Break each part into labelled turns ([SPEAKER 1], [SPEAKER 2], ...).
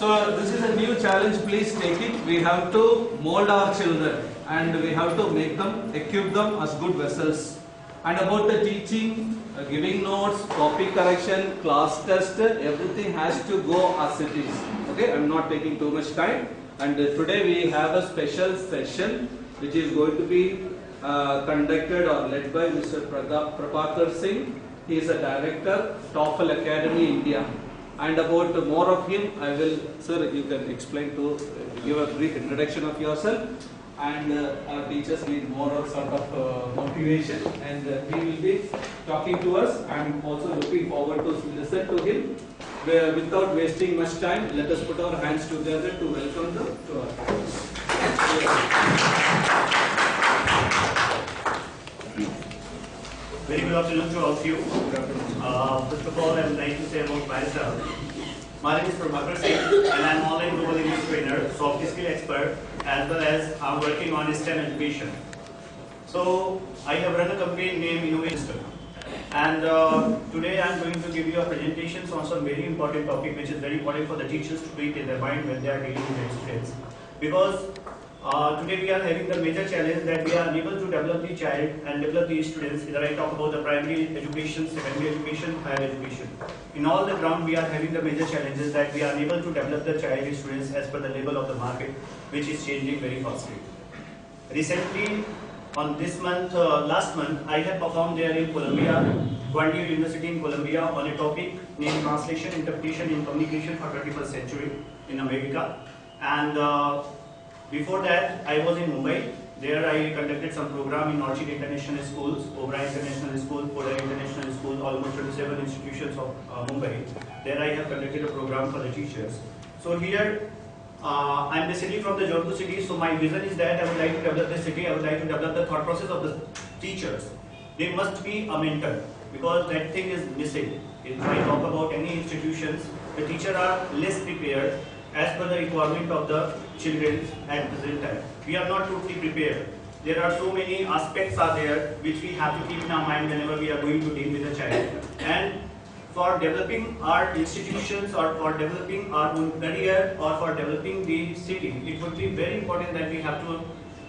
[SPEAKER 1] So this is a new challenge, please take it. We have to mold our children and we have to make them, equip them as good vessels. And about the teaching, giving notes, copy correction, class test, everything has to go as it is. Okay, I am not taking too much time. And today we have a special session which is going to be conducted or led by Mr. Prabhakar Singh. He is a director, TOEFL Academy, India. And about more of him, I will, sir, you can explain to, give a brief introduction of yourself. And our teachers need more sort of motivation, and he will be talking to us. I am also looking forward to listen to him. Without wasting much time, let us put our hands together to welcome them to our class.
[SPEAKER 2] Very good afternoon to all of you. First of all, I would like to say about myself. My name is Prabhakar Singh, and I am an online global English trainer, soft skill expert, as well as I am working on STEM education. So I have run a company named Innovation, and today I am going to give you a presentation on some very important topic, which is very important for the teachers to keep in their mind when they are dealing with their students. Because today we are having the major challenge that we are unable to develop the child and develop the students. Either I talk about the primary education, secondary education, higher education. In all the ground, we are having the major challenges that we are unable to develop the child and students as per the level of the market, which is changing very fastly. Recently, on this month, last month, I have performed there in Columbia, Quantier University in Columbia, on a topic named Translation, Interpretation in Communication for 21st Century in America. And before that, I was in Mumbai. There I conducted some program in Orchid International Schools, Oberoi International School, Kolar International School, almost 27 institutions of Mumbai. There I have conducted a program for the teachers. So here, I am basically from the Jaunpur city, so my vision is that I would like to develop the city, I would like to develop the thought process of the teachers. They must be a mentor, because that thing is missing. If I talk about any institutions, the teachers are less prepared as per the requirement of the children at present time. We are not totally prepared. There are so many aspects are there which we have to keep in our mind whenever we are going to deal with a child. And for developing our institutions or for developing our own career or for developing the city, it would be very important that we have to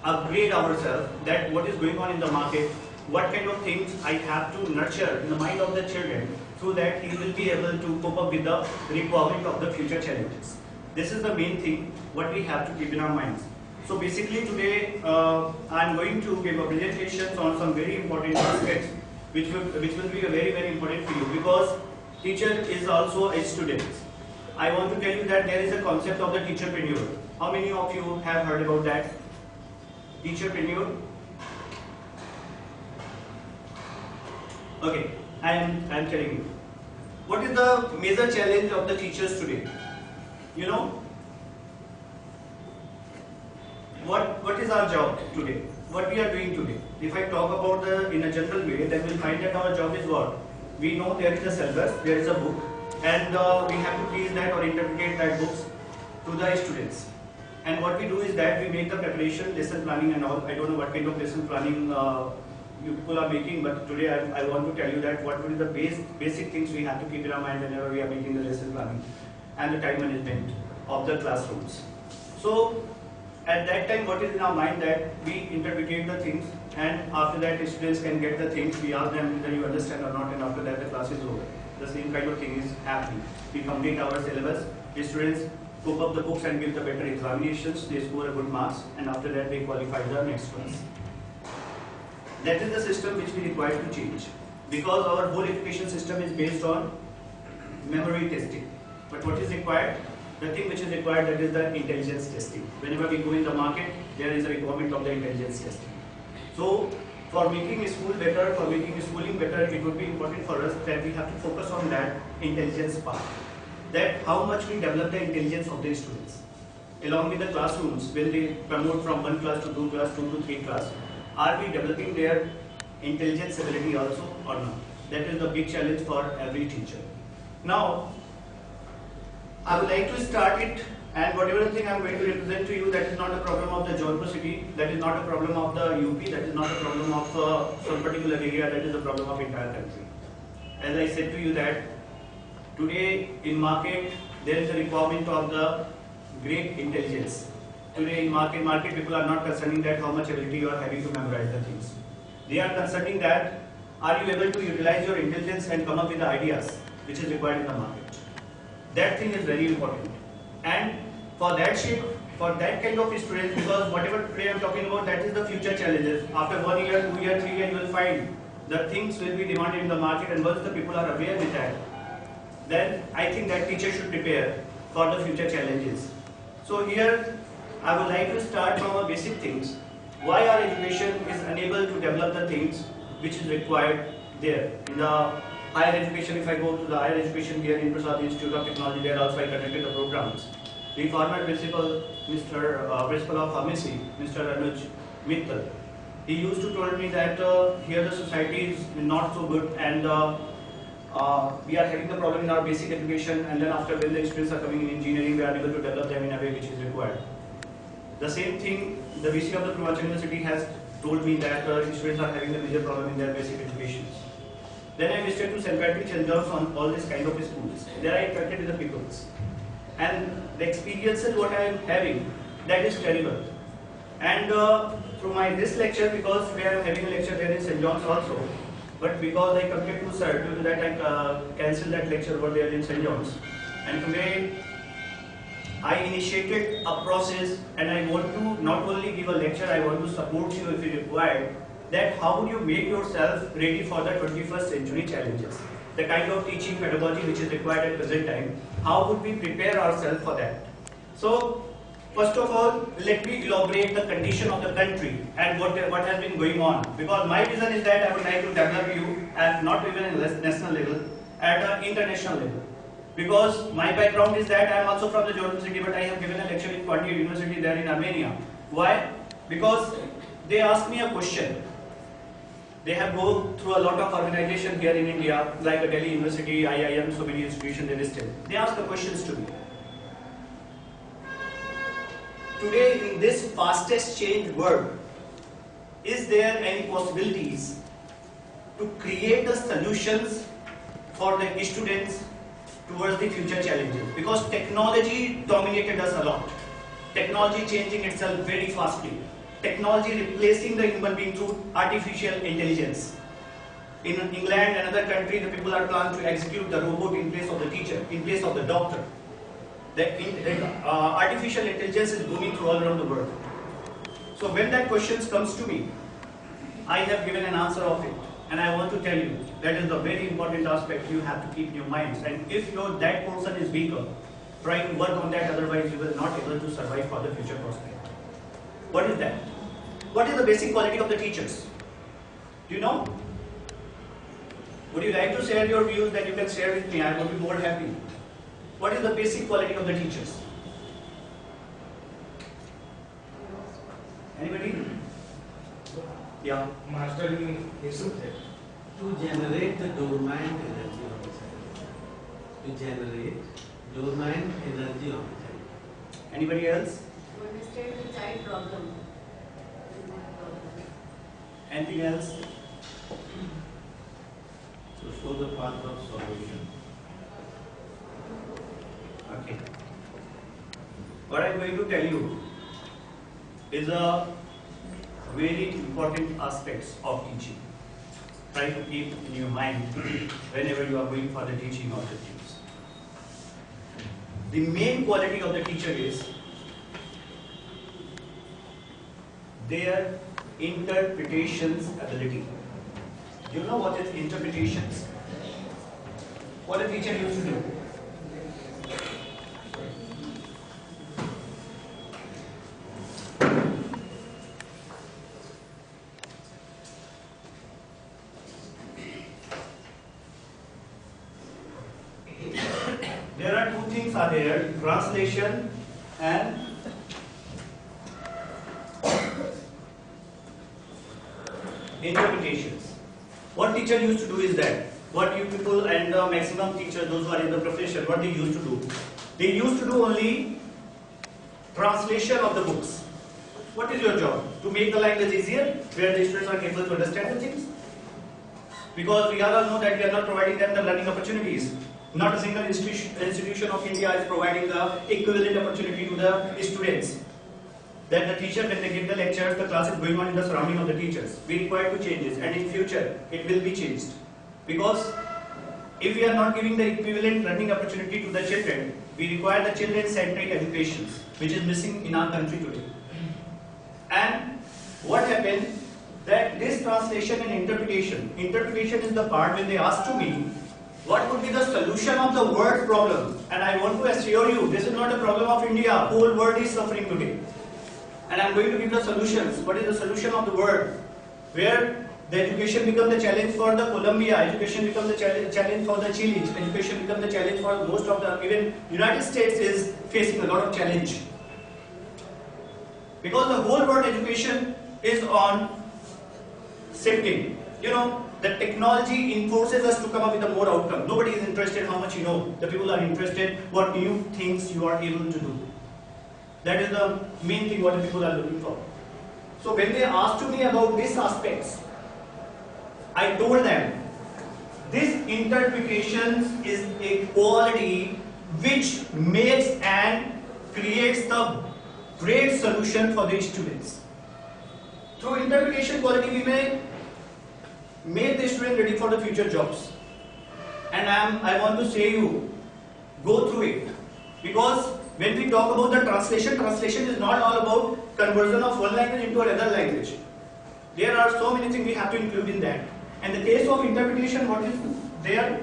[SPEAKER 2] upgrade ourselves, that what is going on in the market, what kind of things I have to nurture in the mind of the children so that he will be able to cope up with the requirement of the future challenges. This is the main thing what we have to keep in our minds. So basically today I am going to give a presentation on some very important aspects which will be very important for you, because teacher is also a student. I want to tell you that there is a concept of the teacherpreneur. How many of you have heard about that? Teacherpreneur? Okay, I am telling you. What is the major challenge of the teachers today? You know, what is our job today? What we are doing today? If I talk about in a general way, then we'll find that our job is what? We know there is a syllabus, there is a book, and we have to teach that or interpret that books to the students. And what we do is that we make the preparation, lesson planning and all. I don't know what kind of lesson planning you people are making, but today I want to tell you that what will be the basic things we have to keep in our mind whenever we are making the lesson planning and the time management of the classrooms. So at that time, what is in our mind that we interpret the things, and after that the students can get the things, we ask them whether you understand or not, and after that the class is over. The same kind of thing is happening. We complete our syllabus, the students cope up the books and give the better examinations, they score a good marks, and after that they qualify the next class. That is the system which we require to change, because our whole education system is based on memory testing. But what is required? The thing which is required, that is the intelligence testing. Whenever we go in the market, there is a requirement of the intelligence testing. So, for making school better, for making schooling better, it would be important for us that we have to focus on that intelligence part. That how much we develop the intelligence of the students. Along with the classrooms, when they promote from 1 class to 2 class, 2 to 3 class, are we developing their intelligence ability also or not? That is the big challenge for every teacher. Now, I would like to start it, and whatever thing I am going to represent to you, that is not a problem of the Jaunpur city, that is not a problem of the UP, that is not a problem of some particular area, that is a problem of entire country. As I said to you that today in market there is a requirement of the great intelligence. Today in market people are not concerning that how much ability you are having to memorize the things. They are concerning that are you able to utilize your intelligence and come up with the ideas which is required in the market. That thing is very important. And for that shape, for that kind of students, because whatever today I am talking about, that is the future challenges. After 1 year, 2 year, 3 year, you will find the things will be demanded in the market, and once the people are aware with that, then I think that teacher should prepare for the future challenges. So here, I would like to start from a basic things. Why our education is unable to develop the things which is required there. In the higher education, if I go to the higher education here in Prasad Institute of Technology, there also I conducted the programs. The former principal, principal of Pharmacy, Mr. Anuj Mittal, he used to tell me that here the society is not so good, and we are having the problem in our basic education, and then after when the students are coming in engineering, we are able to develop them in a way which is required. The same thing, the VC of the Purvanchal University has told me that students are having a major problem in their basic education. Then I visited to St. Patrick's and John's on all these kind of schools. There I interacted with the peoples. And the experiences what I am having, that is terrible. And through this lecture, because we are having a lecture there in St. John's also, but because I committed to sir, due to that I cancelled that lecture over there in St. John's. And today I initiated a process, and I want to not only give a lecture, I want to support you if you require, that how would you make yourself ready for the 21st century challenges. The kind of teaching pedagogy which is required at present time, how would we prepare ourselves for that? So, first of all, let me elaborate the condition of the country and what has been going on. Because my vision is that I would like to develop you at not even at national level, at an international level. Because my background is that I am also from the Jordan City, but I have given a lecture in Quantier University there in Armenia. Why? Because they asked me a question. They have gone through a lot of organization here in India, like a Delhi University, IIM, so many institutions they listed. They ask the questions to me. Today, in this fastest changed world, is there any possibilities to create the solutions for the students towards the future challenges? Because technology dominated us a lot. Technology changing itself very fastly. Technology replacing the human being through artificial intelligence. In England and other countries, the people are planning to execute the robot in place of the teacher, in place of the doctor. The artificial intelligence is booming through all around the world. So when that question comes to me, I have given an answer of it. And I want to tell you, that is the very important aspect you have to keep in your minds. And if that person is weaker, try to work on that, otherwise you will not be able to survive for the future prospect. What is that? What is the basic quality of the teachers? Do you know? Would you like to share your views? That you can share with me. I would be more happy. What is the basic quality of the teachers? Anybody? Yeah.
[SPEAKER 3] Mastering his subject.
[SPEAKER 4] To generate the dormant energy of the child. To generate dormant energy of the child.
[SPEAKER 2] Anybody else?
[SPEAKER 5] To understand the child problem.
[SPEAKER 2] Anything else?
[SPEAKER 4] To show the path of solution.
[SPEAKER 2] Okay. What I am going to tell you is a very important aspects of teaching. Try to keep in your mind whenever you are going for the teaching of the things. The main quality of the teacher is their interpretations ability. Do you know what is interpretations? What a teacher used to do? There are two things are there, translation and interpretations. What teacher used to do is that, what you people and the maximum teachers, those who are in the profession, what they used to do? They used to do only translation of the books. What is your job? To make the language easier, where the students are able to understand the things? Because we all know that we are not providing them the learning opportunities. Not a single institution of India is providing the equivalent opportunity to the students. That the teacher, when they give the lectures, the class is going on in the surrounding of the teachers. We require to change this, and in future it will be changed. Because if we are not giving the equivalent learning opportunity to the children, we require the children-centric education, which is missing in our country today. And what happened? That this translation and interpretation is the part when they asked to me, what would be the solution of the word problem? And I want to assure you, this is not a problem of India. Whole world is suffering today. And I am going to give the solutions. What is the solution of the word? Where the education becomes the challenge for the Colombia, education becomes the challenge for the Chile, education becomes the challenge for most of the, even United States is facing a lot of challenge. Because the whole world education is on shifting. You know, the technology enforces us to come up with a more outcome. Nobody is interested how much you know. The people are interested what new things you are able to do. That is the main thing what the people are looking for. So when they asked to me about these aspects, I told them this interpretation is a quality which makes and creates the great solution for the students. Through interpretation quality we may make the student ready for the future jobs. And I want to say you, go through it. Because when we talk about the translation is not all about conversion of one language into another language. There are so many things we have to include in that. And the case of interpretation, what is there?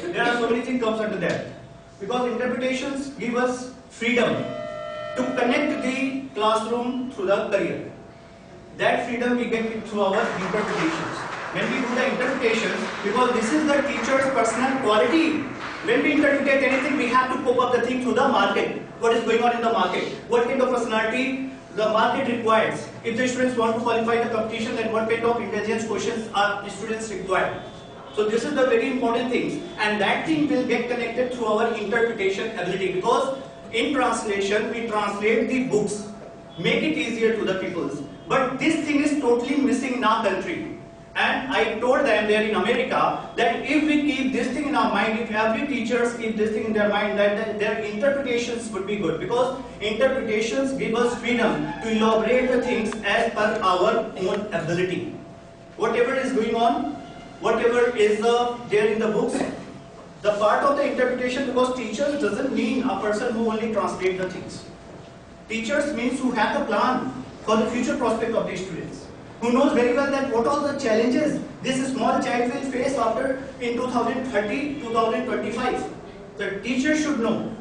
[SPEAKER 2] There are so many things comes under that. Because interpretations give us freedom to connect the classroom through the career. That freedom we get through our interpretations. When we do the interpretations, because this is the teacher's personal quality. When we interpret anything, we have to cope up the thing through the market. What is going on in the market? What kind of personality the market requires? If the students want to qualify the competition, then what kind of intelligence questions are the students required? So this is the very important thing, and that thing will get connected through our interpretation ability, because in translation we translate the books, make it easier to the peoples. But this thing is totally missing in our country. And I told them there in America that if we keep this thing in our mind, if every teachers keep this thing in their mind, that their interpretations would be good, because interpretations give us freedom to elaborate the things as per our own ability. Whatever is going on, whatever is there in the books, the part of the interpretation, because teachers doesn't mean a person who only translates the things. Teachers means who have the plan for the future prospect of the students, who knows very well that what are the challenges this small child will face after in 2030, 2025. The teacher should know.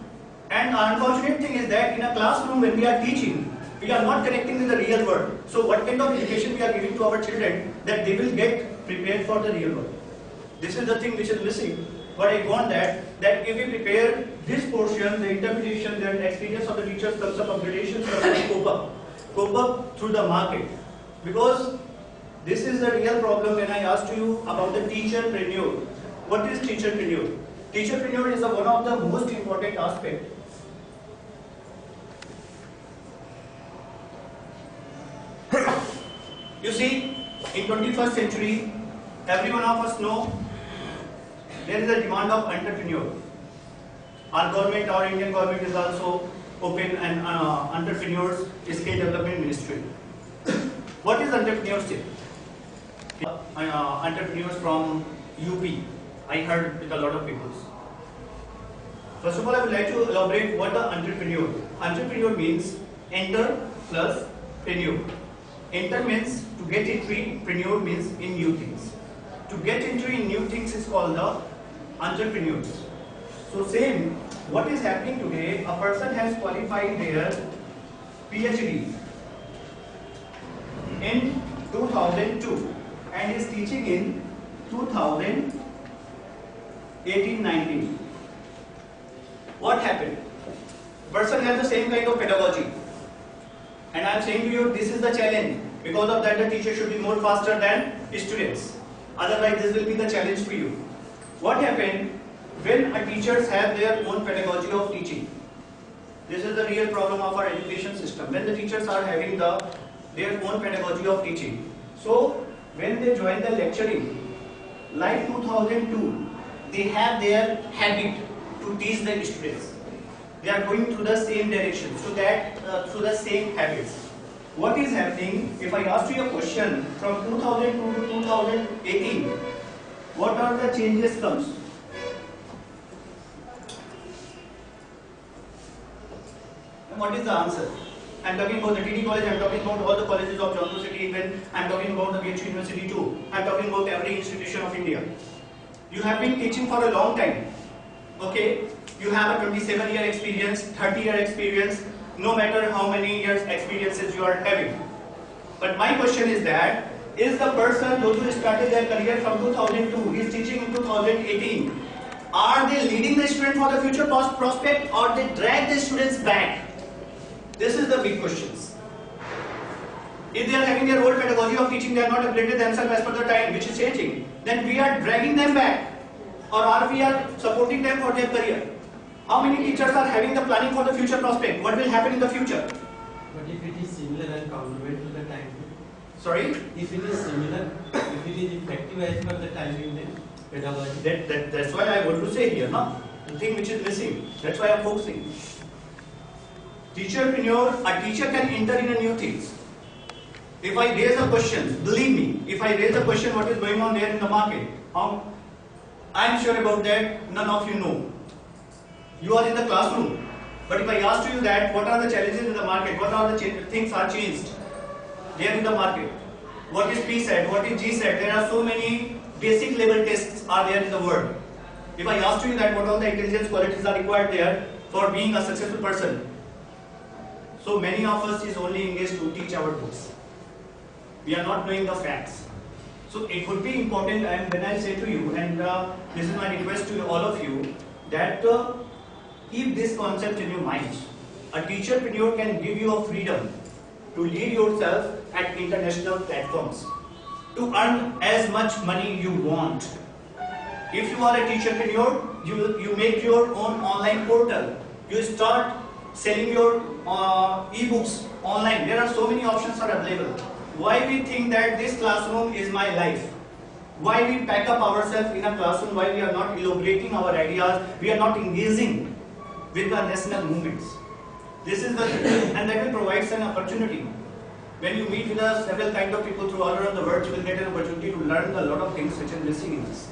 [SPEAKER 2] And the unfortunate thing is that in a classroom when we are teaching, we are not connecting with the real world. So what kind of education we are giving to our children that they will get prepared for the real world? This is the thing which is missing. But I want that if we prepare this portion, the interpretation, the experience of the teachers comes up, upgradations comes up, cope up through the market. Because this is the real problem when I asked you about the teacherpreneur. What is teacherpreneur? Teacherpreneur is one of the most important aspects. You see, in 21st century, every one of us know there is a demand of entrepreneur. Our government, our Indian government is also open an entrepreneurs skill development ministry. What is entrepreneurship? Entrepreneurs from UP. I heard with a lot of people. First of all, I would like to elaborate what the entrepreneur. Entrepreneur means enter plus preneur. Enter means to get entry, preneur means in new things. To get entry in new things is called the entrepreneurs. So same, what is happening today, a person has qualified their PhD in 2002 and is teaching in 2018-19. What happened? Person has the same kind of pedagogy. And I am saying to you, this is the challenge. Because of that, the teacher should be more faster than students. Otherwise, this will be the challenge for you. What happened? when a teachers have their own pedagogy of teaching. This is the real problem of our education system. When the teachers are having their own pedagogy of teaching. So when they join the lecturing, like 2002, they have their habit to teach the students. They are going through the same direction, so that through the same habits. What is happening? If I ask you a question from 2002 to 2018, what are the changes comes? And what is the answer? I am talking about the TD college, I am talking about all the colleges of Jaunpur city, even I am talking about the BHU University too. I am talking about every institution of India. You have been teaching for a long time. Okay? You have a 27-year experience, 30-year experience, no matter how many years experiences you are having. But my question is that, is the person who started their career from 2002, he is teaching in 2018, are they leading the student for the future prospect, or they drag the students back? This is the big questions. If they are having their old pedagogy of teaching, they are not updated themselves as per the time which is changing, then we are dragging them back, or are we are supporting them for their career? How many teachers are having the planning for the future prospect? What will happen in the future?
[SPEAKER 4] But if it is similar and complement to the time,
[SPEAKER 2] Sorry?
[SPEAKER 4] if it is similar, if it is effective as per the timing, then pedagogy.
[SPEAKER 2] That's why I want to say here, no? The thing which is missing. That's why I am focusing. Teacherpreneur, a teacher can enter in a new things. If I raise a question, believe me, if I raise a question what is going on there in the market, I am sure about that, none of you know. You are in the classroom. But if I ask you that, what are the challenges in the market? What are the things are changed there in the market? What is P-SET? What is G-SET? There are so many basic level tests are there in the world. If I ask you that, what all the intelligence qualities are required there for being a successful person? So many of us is only engaged to teach our books. We are not knowing the facts. So it would be important, and when I say to you, and this is my request to all of you, that keep this concept in your mind. A teacherpreneur can give you a freedom to lead yourself at international platforms, to earn as much money you want. If you are a teacherpreneur, you make your own online portal. You start selling your e-books online. There are so many options are available. Why we think that this classroom is my life? Why we pack up ourselves in a classroom? Why we are not elaborating our ideas? We are not engaging with the national movements. This is the and that will provide an opportunity. When you meet with several kind of people through all around the world, you will get an opportunity to learn a lot of things which is missing in this.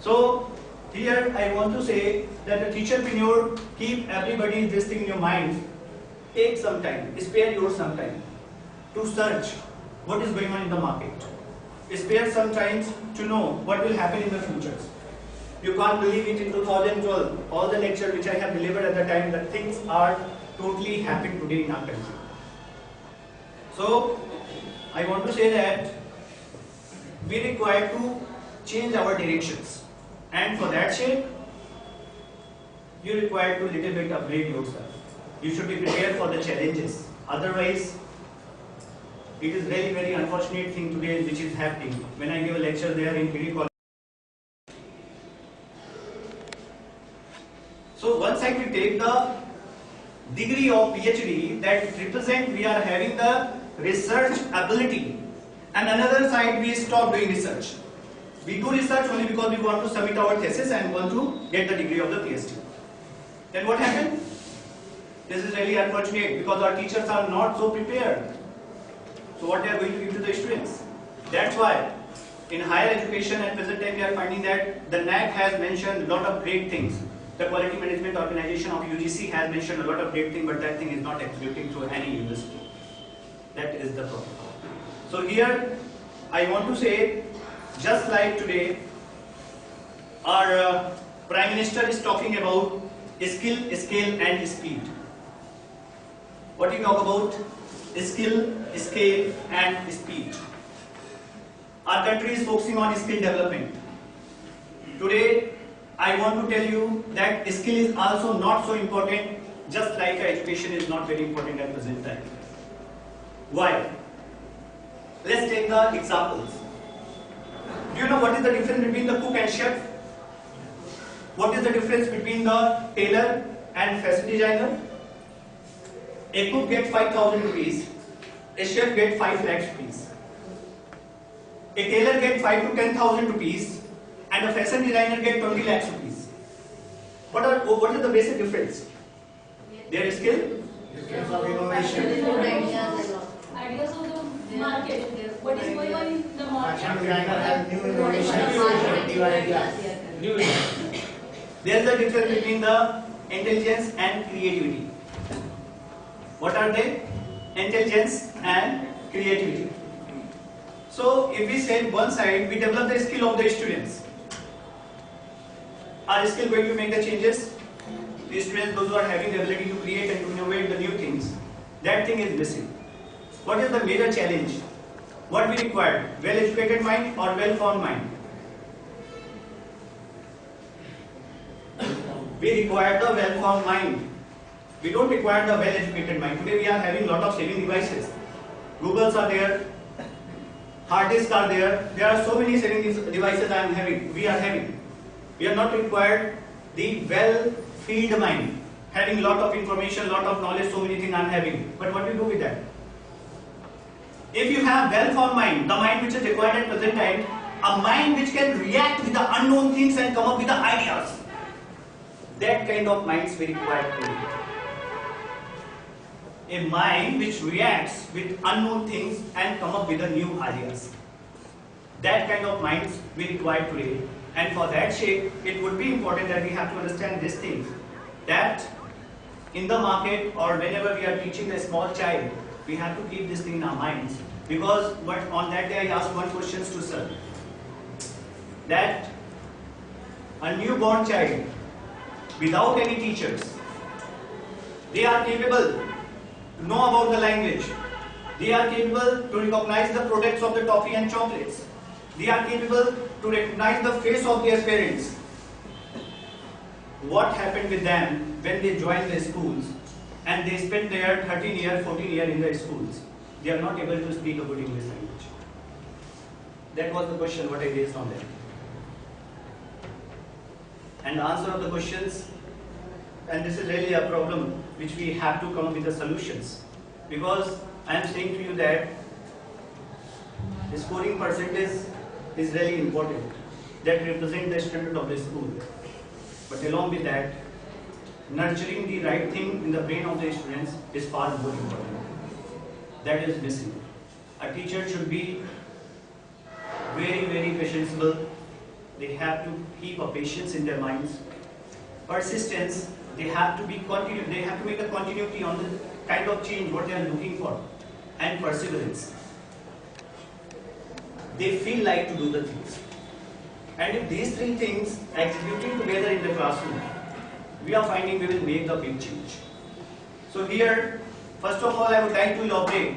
[SPEAKER 2] So here I want to say that the teacherpreneur, keep everybody this thing in your mind. Take some time, spare your some time to search what is going on in the market. Spare some time to know what will happen in the future. You can't believe it, in 2012, all the lectures which I have delivered at the time, the things are totally happening today in our country. So, I want to say that we require to change our directions. And for that sake, you require to little bit upgrade yourself. You should be prepared for the challenges. Otherwise, it is really very unfortunate thing today which is happening. When I give a lecture there in TD college. So one side we take the degree of PhD that represent we are having the research ability, and another side we stop doing research. We do research only because we want to submit our thesis and want to get the degree of the PhD. Then what happened? This is really unfortunate because our teachers are not so prepared. So what they are going to give to the students? That's why in higher education at present time we are finding that the NAC has mentioned a lot of great things. The Quality Management Organization of UGC has mentioned a lot of great things, but that thing is not executing through any university. That is the problem. So here I want to say, just like today, our Prime Minister is talking about skill, scale and speed. What do you talk about? Skill, scale and speed. Our country is focusing on skill development. Today, I want to tell you that skill is also not so important, just like education is not very important at present time. Why? Let's take the examples. Do you know what is the difference between the cook and chef? What is the difference between the tailor and fashion designer? A cook get 5,000 rupees, a chef get 5 lakhs rupees. A tailor get 5 to 10,000 rupees, and a fashion designer get 20 lakhs rupees. What is the basic difference? Their skill?
[SPEAKER 3] Difference of innovation.
[SPEAKER 5] Ideas of the market. What is going on in the market?
[SPEAKER 3] Fashion designer has new innovation, new ideas.
[SPEAKER 2] There is a difference between the intelligence and creativity. What are they? Intelligence and creativity. So if we say one side, we develop the skill of the students. Are skill going to make the changes? The students, those who are having the ability to create and to innovate the new things, that thing is missing. What is the major challenge? What we require? Well-educated mind or well-formed mind? We require the well-formed mind. We don't require the well-educated mind. Today we are having a lot of saving devices. Googles are there, hard disks are there. There are so many saving devices we are having. We are not required the well-filled mind, having lot of information, lot of knowledge, so many things I am having. But what do you do with that? If you have well-formed mind, the mind which is required at present time, a mind which can react with the unknown things and come up with the ideas, that kind of minds we require today. A mind which reacts with unknown things and come up with the new ideas. That kind of minds we require today. And for that sake, it would be important that we have to understand this thing, that in the market or whenever we are teaching a small child, we have to keep this thing in our minds. Because on that day I asked one question to sir, that a newborn child without any teachers, they are capable to know about the language, they are capable to recognize the products of the toffee and chocolates, they are capable to recognize the face of their parents. What happened with them when they joined the schools and they spent their 13 years, 14 years in the schools? They are not able to speak a good English language. That was the question what I raised on them. And the answer of the questions, and this is really a problem which we have to come up with the solutions. Because I am saying to you that the scoring percentage is really important, that represent the standard of the school. But along with that, nurturing the right thing in the brain of the students is far more important. That is missing. A teacher should be very, very patienceable. They have to keep a patience in their minds. Persistence, they have to be continued. They have to make a continuity on the kind of change what they are looking for. And perseverance. They feel like to do the things. And if these three things executed together in the classroom, we are finding we will make a big change. So here, first of all, I would like to elaborate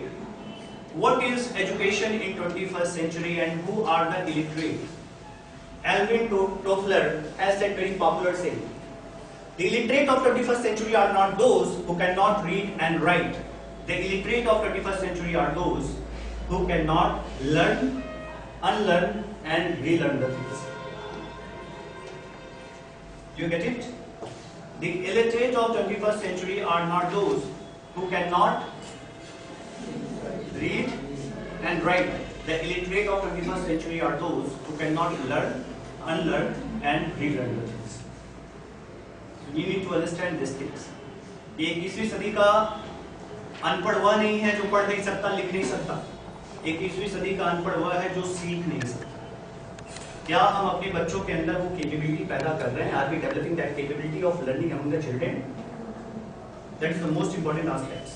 [SPEAKER 2] what is education in 21st century and who are the illiterate. Alvin Toffler has said very popular saying, the illiterate of 21st century are not those who cannot read and write. The illiterate of 21st century are those who cannot learn, unlearn and relearn the things. You get it? The illiterate of 21st century are not those who cannot read and write. The illiterate of 21st century are those who cannot learn, unlearn and relearn the things. So you need to understand these things. 21वीं सदी का अनपढ़ वह नहीं है जो पढ़ नहीं सकता, लिख नहीं सकता. 21वीं सदी का अनपढ़ वह है जो सीख नहीं सकता. क्या हम अपने बच्चों के अंदर वो कैपेबिलिटी पैदा कर रहे हैं? Are we developing that capability of learning among the children? That is the most important aspect.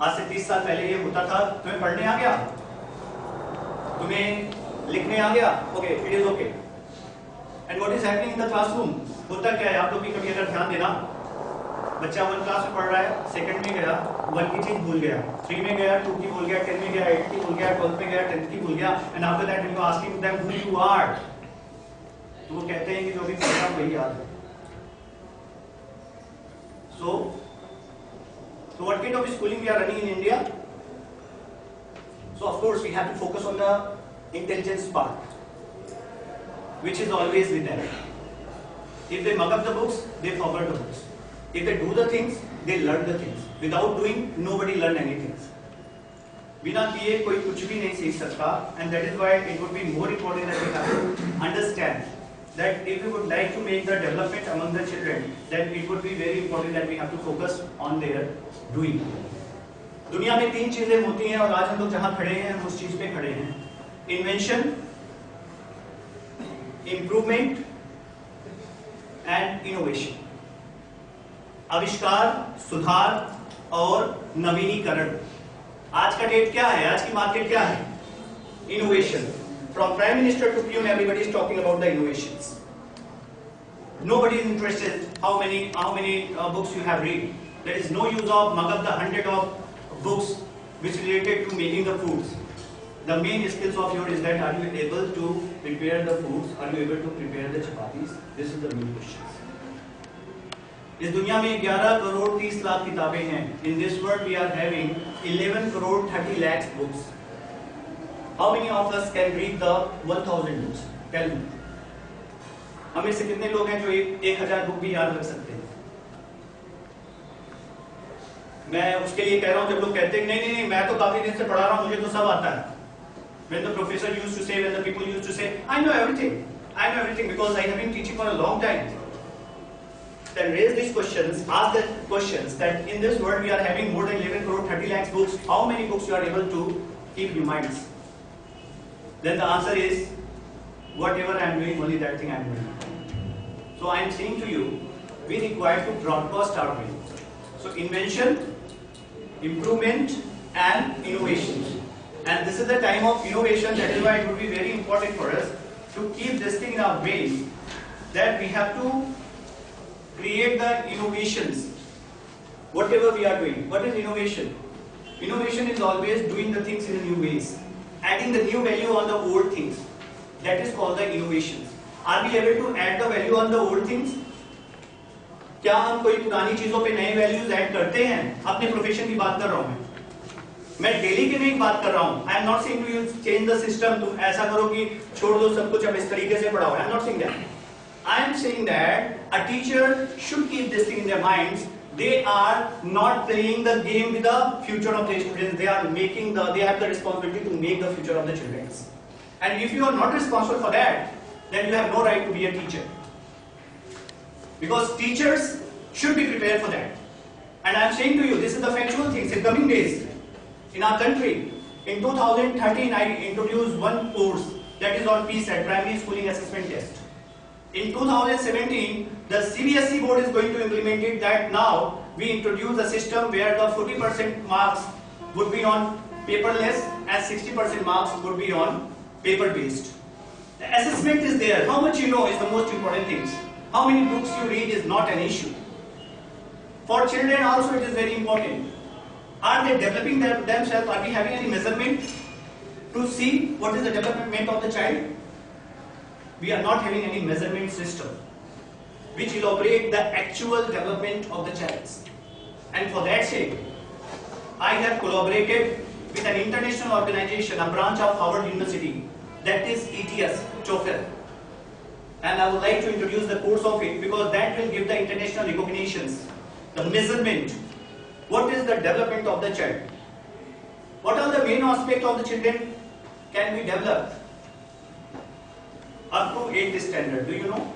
[SPEAKER 2] आज से 30 साल पहले ये होता था, तुम्हें पढ़ने आ गया, तुम्हें लिखने आ गया, okay, it is okay. And what is happening in the classroom? होता क्या है? आप लोग भी कभी अगर ध्यान देना, बच्चा 1 क्लास में पढ़ रहा है, सेकंड में गया, 1 की चीज भूल गया, 3 में गया, 2 की भूल गया, 10 में गया, 8 की भूल गया, 12 में गया, 10th की भूल गया, and after that when you asking them who you are, तो वो कहते हैं कि जो भी पढ़ा वही याद है. So what kind of schooling we are running in India? So of course we have to focus on the intelligence part, which is always with them. If they mug up the books, they forget the books. If they do the things, they learn the things. Without doing, nobody learn anything. बिना किए कोई कुछ भी नहीं सीख सकता. And that is why it would be more important that we have to understand that if we would like to make the development among the children, then it would be very important that we have to focus on their doing. दुनिया में 3 चीजें होती हैं और आज हम लोग जहां खड़े हैं हम उस चीज पे खड़े हैं. Invention, improvement and innovation. आविष्कार, सुधार और नवीनीकरण. आज का डेट क्या है? आज की मार्केट क्या है? Innovation. From Prime Minister to PM, everybody is talking about the innovations. Nobody is interested how many books you have read. There is no use of mug up the 100 of books which related to making the foods. The main skills of yours is that are you able to prepare the foods? Are you able to prepare the chapatis? This is the main question. इस दुनिया में 11 करोड़ 30 लाख किताबें हैं. In this world we are having 11 crore 30 lakhs books. How many of us can read the 1000 books? Tell me. हमें से कितने लोग हैं जो 1000 बुक भी याद रख सकते हैं? मैं उसके लिए कह रहा हूं जब लोग कहते हैं नहीं मैं तो काफी दिन से पढ़ा रहा हूं मुझे तो सब आता है. When the professor used to say, when the people used to say, I know everything because I have been teaching for a long time. Then raise these questions, ask the questions that in this world we are having more than 11 crore 30 lakhs books. How many books you are able to keep in minds? Then the answer is whatever I am doing, only that thing I am doing. So I am saying to you, we require to broadcast our brain. So invention, improvement and innovation. And this is the time of innovation. That is why it would be very important for us to keep this thing in our brain, that we have to create the innovations. Whatever we are doing. What is innovation? Innovation is always doing the things in new ways, adding the new value on the old things. That is called the innovations. Are we able to add the value on the old things? क्या हम कोई पुरानी चीजों पे नए values add करते हैं? अपने प्रोफेशन की बात कर रहा हूं मैं डेली की नहीं बात कर रहा हूं. I am not saying to you change the system. तुम ऐसा करो कि छोड़ दो सब कुछ, अब इस तरीके से पढ़ाओ. आई am not saying that. I am saying that a teacher should keep this thing in their minds. They are not playing the game with the future of their students. They have the responsibility to make the future of the children. And if you are not responsible for that, then you have no right to be a teacher. Because teachers should be prepared for that. And I am saying to you, this is the factual things in coming days. In our country, in 2013, I introduced one course that is on PSAT, Primary Schooling Assessment Test. In 2017, the CBSE board is going to implement it, that now we introduce a system where the 40% marks would be on paperless and 60% marks would be on paper-based. The assessment is there. How much you know is the most important thing. How many books you read is not an issue. For children also it is very important. Are they developing themselves? Are we having any measurement to see what is the development of the child? We are not having any measurement system which elaborate the actual development of the child. And for that sake, I have collaborated with an international organization, a branch of Harvard University, that is ETS, TOEFL. And I would like to introduce the course of it because that will give the international recognitions, the measurement. What is the development of the child? What are the main aspects of the children can be developed? Up to 8th standard, do you know?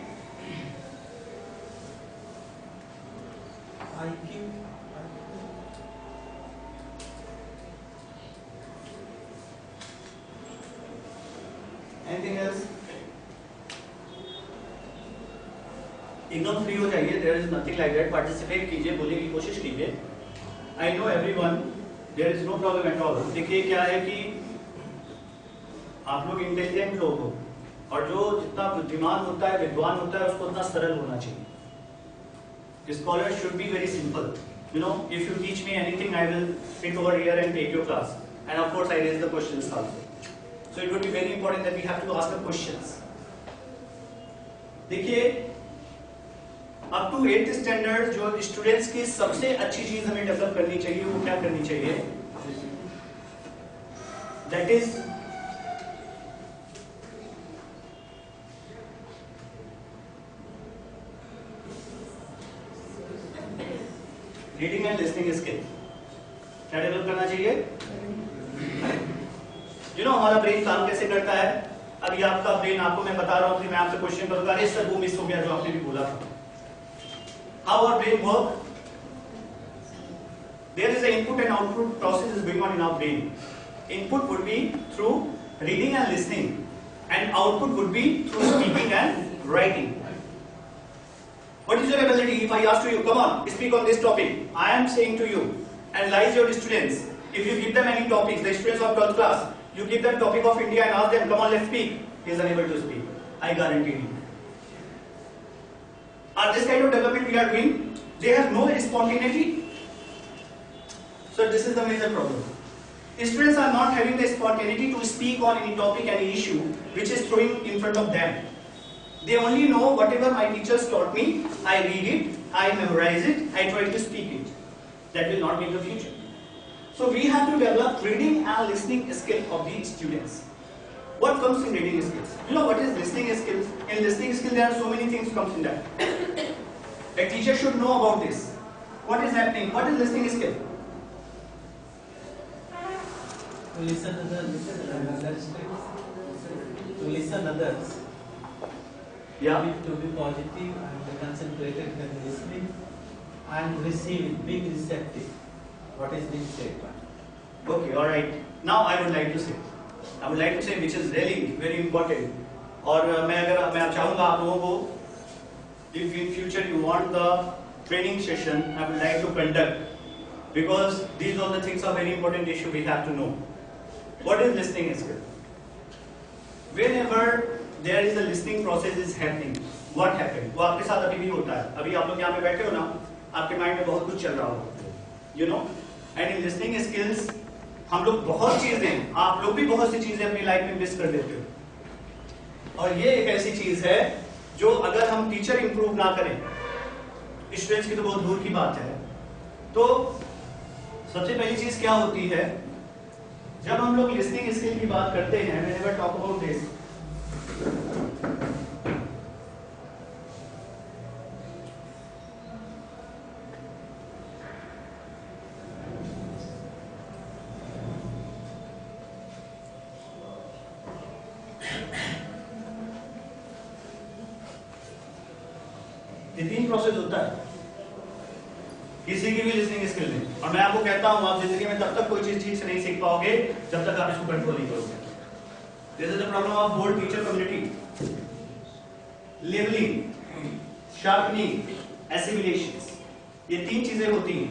[SPEAKER 4] IQ.
[SPEAKER 2] Anything else? एकदम free हो जाइए. There is nothing like that. Participate कीजिए, बोलने की कोशिश कीजिए. I know everyone. There is no problem at all. देखिए क्या है कि आप लोग इंटेलिजेंट लोग हो और जो जितना बुद्धिमान होता है, विद्वान होता है, उसको उतना सरल होना चाहिए. Scholars should be very simple. You know, if you teach me anything, I will sit over here and take your class. And of course, I raise the questions also. So it would be very important that we have to ask the questions. देखिए, up to 8th standard जो students की सबसे अच्छी चीज हमें develop करनी चाहिए, वो क्या करनी चाहिए? That is reading and listening skill क्या डेवलप करना चाहिए? हमारा ब्रेन काम कैसे करता है? अभी आपका ब्रेन, आपको मैं बता रहा हूं कि मैं आपसे क्वेश्चन करूंगा, अरे सर वो मिस हो गया जो आपने भी बोला था। How our brain work? There is an input and output process is going on in our brain. Input would be through reading and listening, and output would be through speaking and writing. What is your ability? If I ask you, come on, speak on this topic. I am saying to you, analyze your students. If you give them any topics, the students of 12th class, you give them topic of India and ask them, come on, let's speak. He is unable to speak. I guarantee you. Are this kind of development we are doing? They have no spontaneity. So this is the major problem. Students are not having the spontaneity to speak on any topic, any issue which is throwing in front of them. They only know whatever my teachers taught me. I read it, I memorize it, I try to speak it. That will not make the future. So we have to develop reading and listening skill of the students. What comes in reading skills? What is listening skills? In listening skill there are so many things comes in that. A teacher should know about this. What is happening? What is listening skill?
[SPEAKER 4] To listen others, to listen others.
[SPEAKER 2] Yeah.
[SPEAKER 4] To be positive and concentrated when listening and receiving, being receptive. What is being said?
[SPEAKER 2] Okay, all right. Now I would like to say which is really very important. और मैं चाहूँगा आप लोगों को, if in future you want the training session, I would like to conduct, because these all the things are very important issue we have to know. What is listening skill? Whenever there is a listening process is happening, what happened? वो आपके साथ अभी भी होता है. अभी आप लोग यहाँ पे बैठे हो ना, आपके माइंड में बहुत कुछ चल रहा होगा. And in listening skills, हम लोग बहुत चीजें, आप लोग भी बहुत सी चीजें अपनी लाइफ में मिस कर देते हो. और ये एक ऐसी चीज है जो अगर हम टीचर इंप्रूव ना करें, स्टूडेंट्स की तो बहुत दूर की बात है. तो सबसे पहली चीज क्या होती है, जब हम लोग लिसनिंग स्किल की बात करते हैं, whenever talk about this, ये 3 प्रोसेस होता है किसी की भी लिसनिंग स्किल में. और मैं आपको कहता हूं, आप जिंदगी में तब तक कोई चीज ठीक से नहीं सीख पाओगे जब तक आप इसको कंट्रोल नहीं करोगे. This is the problem of board teacher community. Levelling, sharpening, assimilation, ये 3 चीजें होती हैं.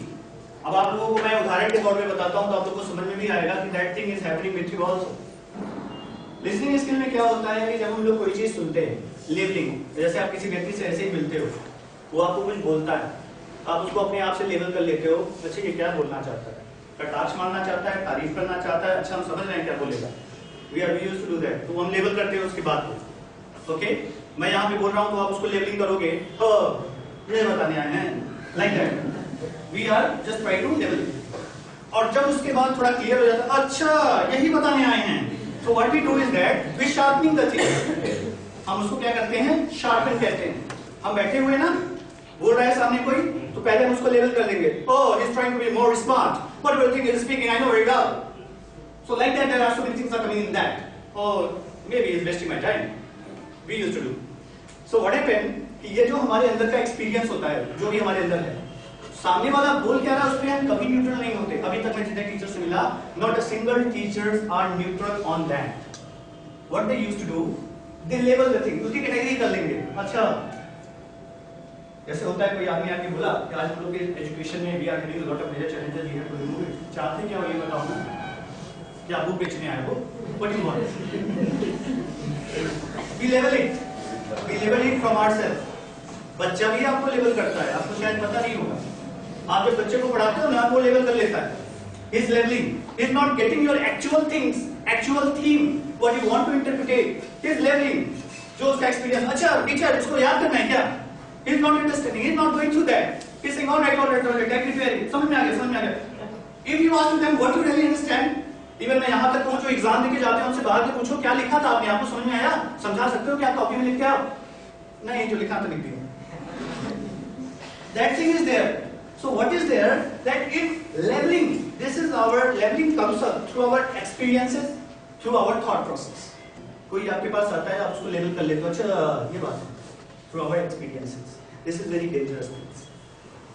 [SPEAKER 2] अब आप लोगों को मैं उदाहरण के तौर पे बताता हूं तो आप लोगों को समझ में भी आएगा कि that thing is happening with you also. Listening skill में क्या होता है कि जब हम लोग कोई चीज सुनते हैं, लेवलिंग, जैसे आप किसी व्यक्ति से ऐसे ही मिलते हो, वो आपको कुछ बोलता है, आप उसको अपने आप से लेवल कर लेते हो. अच्छा ये क्या बोलना चाहता है, कटाक्ष मारना चाहता है, तारीफ करना चाहता है, अच्छा हम समझ रहे हैं क्या बोलेगा. We used to do that. तो हम लेवल करते हैं उसकी बात को. ओके, मैं यहाँ पे बोल रहा हूँ तो आप उसको लेवलिंग करोगे, ये बताने आए हैं, like that. We are just try to level. और जब उसके बाद थोड़ा क्लियर हो जाता है, अच्छा यही बताने आए हैं, so what we do is that we sharpening the thing. हम उसको क्या करते हैं, शार्पन कहते हैं. हम बैठे हुए ना, बोल रहा है सामने कोई, तो पहले हम उसको लेवल कर देंगे. Oh, he's trying to be more smart. What do you think he's speaking? I know very well. So like that, there are so many things are coming in that. Oh, maybe he's wasting my time. We used to do. So what happened? कि ये जो हमारे अंदर का experience होता है, जो भी हमारे अंदर है, सामने वाला बोल क्या रहा है उस पर हम कभी न्यूट्रल नहीं होते. अभी तक मैं जितने टीचर से मिला, not a single teachers are neutral on that. What they used to do, they level the thing. उसकी कैटेगरी कर लेंगे. अच्छा, जैसे होता है कोई आदमी आके बोला कि आज हम लोग के एजुकेशन में we are having a lot of major challenges, we have to remove it. चाहते क्या हो ये बताओ ना, क्या बुक बेचने आए हो, what you want. We level it, we level it from ourself. बच्चा भी आपको लेवल करता है, आपको शायद पता नहीं होगा. आप जब बच्चे को पढ़ाते हो ना, वो लेवल कर लेता है. He is leveling. He is not getting your actual things, actual theme, what you want to interpret. He is leveling. जो उसका एक्सपीरियंस, अच्छा टीचर इसको याद करना है क्या? He is not understanding. He is not going through that. He is saying all right, I prepare it. समझ में आ गया. If you ask them what you really understand, even मैं यहाँ तक कहूँ जो एग्जाम देके जाते हैं उनसे बाहर के पूछो क्या लिखा था आपने, आपको समझ में आया? समझा सकते हो क्या कॉपी में लिख के आओ? नहीं, जो लिखा तो लिख दिया. That thing is there. So what is there that if leveling, this is our leveling comes up through our experiences, through our thought process. कोई आपके पास आता है, आप उसको लेवल कर लेते हो, अच्छा ये बात है, through our experiences. This is very dangerous things.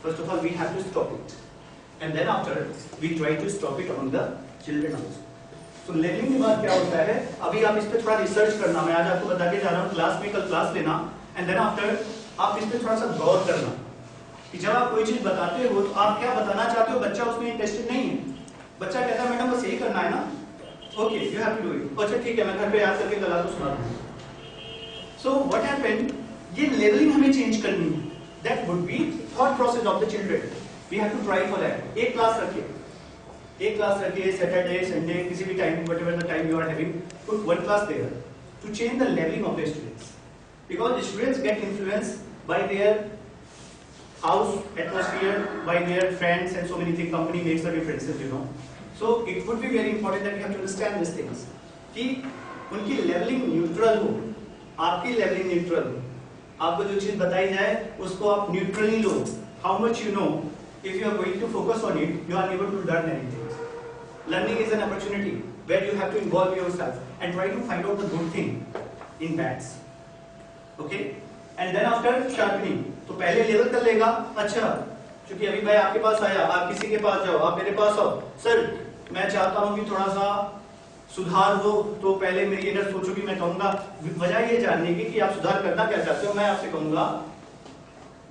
[SPEAKER 2] First of all, we have to stop it, and then after we try to stop it on the children also. So leveling के बाद क्या होता है? अभी आप इस पे थोड़ा रिसर्च करना, मैं आज आपको बता के जा रहा हूँ, क्लास में कल क्लास लेना, and then after आप इस पे थोड़ा सा गौर करना कि जब आप कोई चीज बताते हो तो आप क्या बताना चाहते हो, बच्चा उसमें इंटरेस्टेड नहीं है, बच्चा कहता है मैडम बस यही करना है ना, okay you have to do it, अच्छा ठीक है मैं घर पे याद करके कल आपको सुना दूंगा. सो व्हाट हैपेंड, ये लेवलिंग हमें चेंज करनी है. That would be thought process of the children. We have to try for that. एक क्लास रखिए सैटरडे संडे किसी भी time, whatever the time you are having, put one class there to change the levelling of the students, because the students get influenced by their house atmosphere, by their friends and so many things. Company makes the differences, you know. So it would be very important that you have to understand these things. कि उनकी leveling neutral हो, आपकी leveling neutral हो. आपको जो चीज बताई जाए उसको आप neutrally low. How much you know, if you are going to focus on it, you are able to learn anything. Learning is an opportunity where you have to involve yourself and try to find out the good thing in that. Okay? And then after sharpening, तो पहले level कर लेगा. अच्छा क्योंकि अभी मैं आपके पास आया, आप किसी के पास जाओ, आप मेरे पास आओ, सर मैं चाहता हूं कि थोड़ा सा सुधार हो, तो पहले मेरी इधर सोचो कि मैं कहूंगा वजह ये जानने की कि आप सुधार करना क्या चाहते हो, मैं आपसे कहूंगा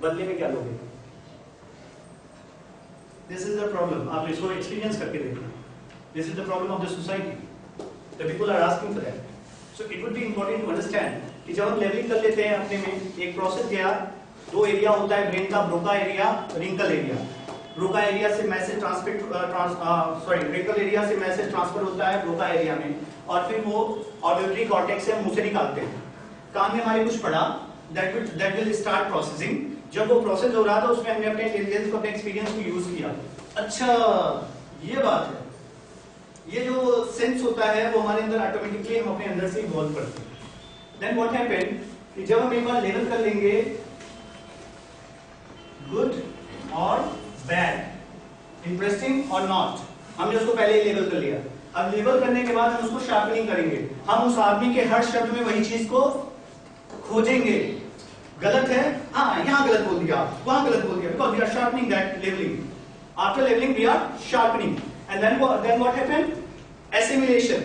[SPEAKER 2] बदले में क्या लोगे. This is the problem. आप इसको एक्सपीरियंस करके देखो. This is the problem of the society. The people are asking for that. So it would be important to understand कि जब हम लेवलिंग कर लेते हैं अपने में, एक प्रोसेस गया, दो एरिया होता है ब्रेन का, Broca area, wrinkle area. Broca area से मैसेज रिंकल एरिया से मैसेज ट्रांसफर होता है ब्रोका एरिया में, और फिर वो ऑडिटरी कॉर्टेक्स से मुंह से निकालते हैं. कान में हमारे कुछ पड़ा, दैट विल स्टार्ट प्रोसेसिंग. जब वो प्रोसेस हो रहा था उसमें हमने अपने इंटेलिजेंस को, अपने एक्सपीरियंस को यूज किया. अच्छा ये बात है, ये जो सेंस होता है वो हमारे अंदर ऑटोमेटिकली हम अपने अंदर से इवॉल्व करते हैं. देन व्हाट हैपेंड कि जब हम एक बार लेवल कर लेंगे गुड और बैड, इंटरेस्टिंग और नॉट, हमने उसको पहले ही लेवल कर लिया. अब लेवल करने के बाद हम उसको शार्पनिंग करेंगे. हम उस आदमी के हर शब्द में वही चीज को खोजेंगे. गलत है, हाँ यहाँ गलत बोल दिया, वहां गलत बोल दिया, because we are sharpening that levelling. After levelling we are sharpening, and then what happened? Assimilation.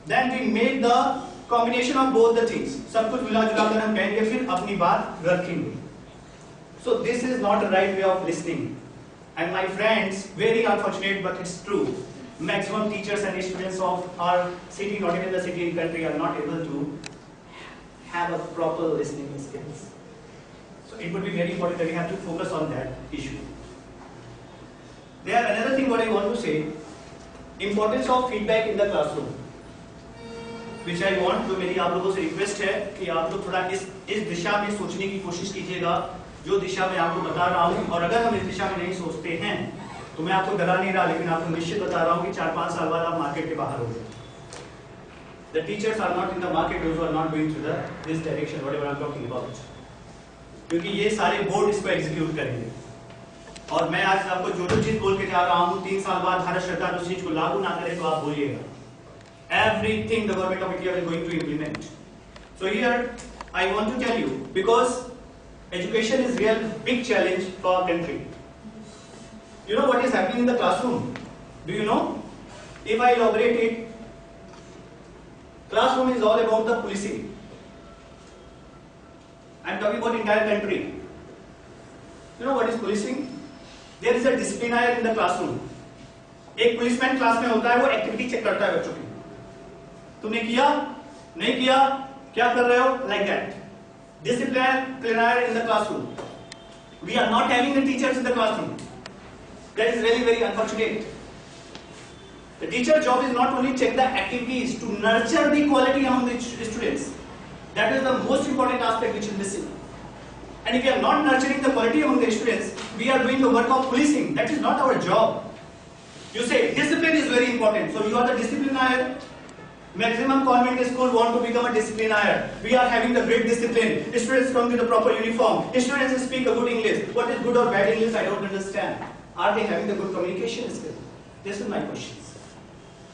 [SPEAKER 2] Then we made the combination of both the things. सब कुछ मिला जुला कर हम कहेंगे, फिर अपनी बात रखेंगे. So this is not a right way of listening. And my friends, very unfortunate, but it's true. Maximum teachers and students of our city, not even the city and country, are not able to have a proper listening skills. So it would be very important that we have to focus on that issue. There another thing what I want to say, importance of feedback in the classroom, which I want, जो मेरी आप लोगों से request है कि आप लोग थोड़ा इस दिशा में सोचने की कोशिश कीजिएगा, जो दिशा मैं आपको बता रहा हूँ. और अगर हम इस दिशा में नहीं सोचते हैं तो मैं आपको डरा नहीं रहा, लेकिन आपको निश्चित बता रहा हूँ कि 4-5 साल बाद आप मार्केट के बाहर होंगे. The teachers are not in the market, those who are not going through this direction, whatever I'm talking about. क्योंकि ये सारे बोर्ड इसको एग्जीक्यूट करेंगे. और मैं आज आपको जो चीज बोल के जा रहा हूँ, 3 साल बाद भारत सरकार उस चीज को लागू ना करे तो आप बोलिएगा. Everything the government of India is going to implement. So here I want to tell you, because education is real big challenge for our country. You know what is happening in the classroom? Do you know? If I elaborate it, classroom is all about the policing. I am talking about entire country. You know what is policing? There is a discipliner in the classroom. एक policeman class में होता है, वो activity check करता है बच्चों की. तुमने किया, नहीं किया, क्या कर रहे हो, like that. Disciplinarian in the classroom. We are not having the teachers in the classroom. That is really very unfortunate. The teacher's job is not only check the activities, to nurture the quality among the students. That is the most important aspect which is missing. And if we are not nurturing the quality among the students, we are doing the work of policing. That is not our job. You say discipline is very important, so you are the disciplinarian. Maximum convent school want to become a disciplinaire. We are having the great discipline. Students come with the proper uniform. Students speak a good English. What is good or bad English? I don't understand. Are they having the good communication skill? This is my question.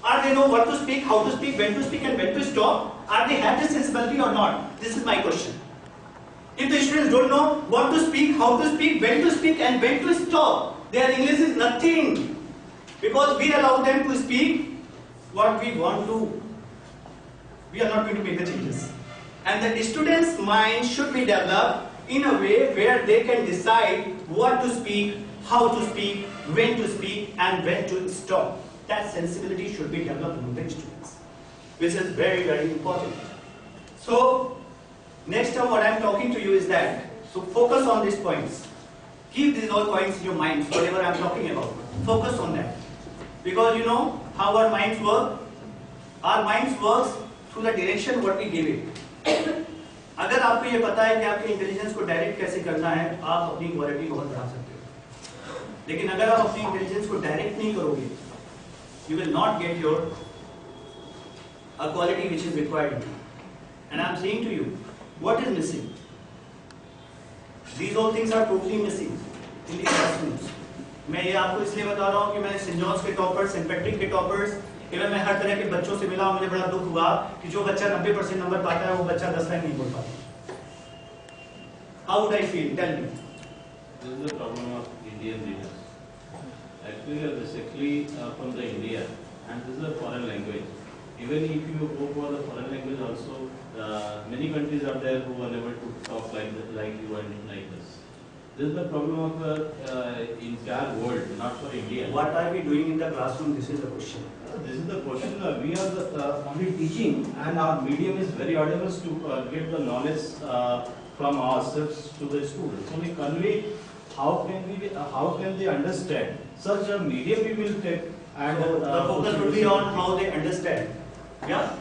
[SPEAKER 2] Are they know what to speak, how to speak, when to speak, and when to stop? Are they have this sensibility or not? This is my question. If the students don't know what to speak, how to speak, when to speak, and when to stop, their English is nothing. Because we allow them to speak what we want to. We are not going to make the changes. And the student's mind should be developed in a way where they can decide what to speak, how to speak, when to speak, and when to stop. That sensibility should be developed among the students, which is very, very important. So, next time what I am talking to you is that, so focus on these points. Keep these all points in your minds, whatever I am talking about. Focus on that. Because you know how our minds work? Our minds works through the direction what we give it. अगर आपको ये पता है कि आपके intelligence को direct कैसे करना है, आप अपनी क्वालिटी बहुत बढ़ा सकते हो. लेकिन अगर आप अपनी इंटेलिजेंस को डायरेक्ट नहीं करोगे, you will not get your a quality which is required. And I am saying to you, what is missing? These all things are totally missing in the classrooms. मैं ये आपको इसलिए बता रहा हूँ कि मैं सेंट जॉन्स के टॉपर्स, सेंट पैट्रिक के टॉपर्स, इवन मैं हर तरह के बच्चों से मिला, मुझे बड़ा दुख हुआ कि जो बच्चा 90% नंबर पाता है वो बच्चा 10 लाइन नहीं बोल पाता. How would I feel? Tell me.
[SPEAKER 6] This is the problem of Indian leaders. Actually, they are basically from the India, and this is a foreign language. Even if you go for the foreign language also, many countries are there who are unable to talk like you and like this. This is the problem of entire world, not for India.
[SPEAKER 2] What are we doing in the classroom? This is the question.
[SPEAKER 6] This is the question. We are the only teaching, and our medium is very audible to get the knowledge from ourselves to the students. Only convey how can they understand such a medium we will take, and
[SPEAKER 2] the focus will be on how they understand. Yeah.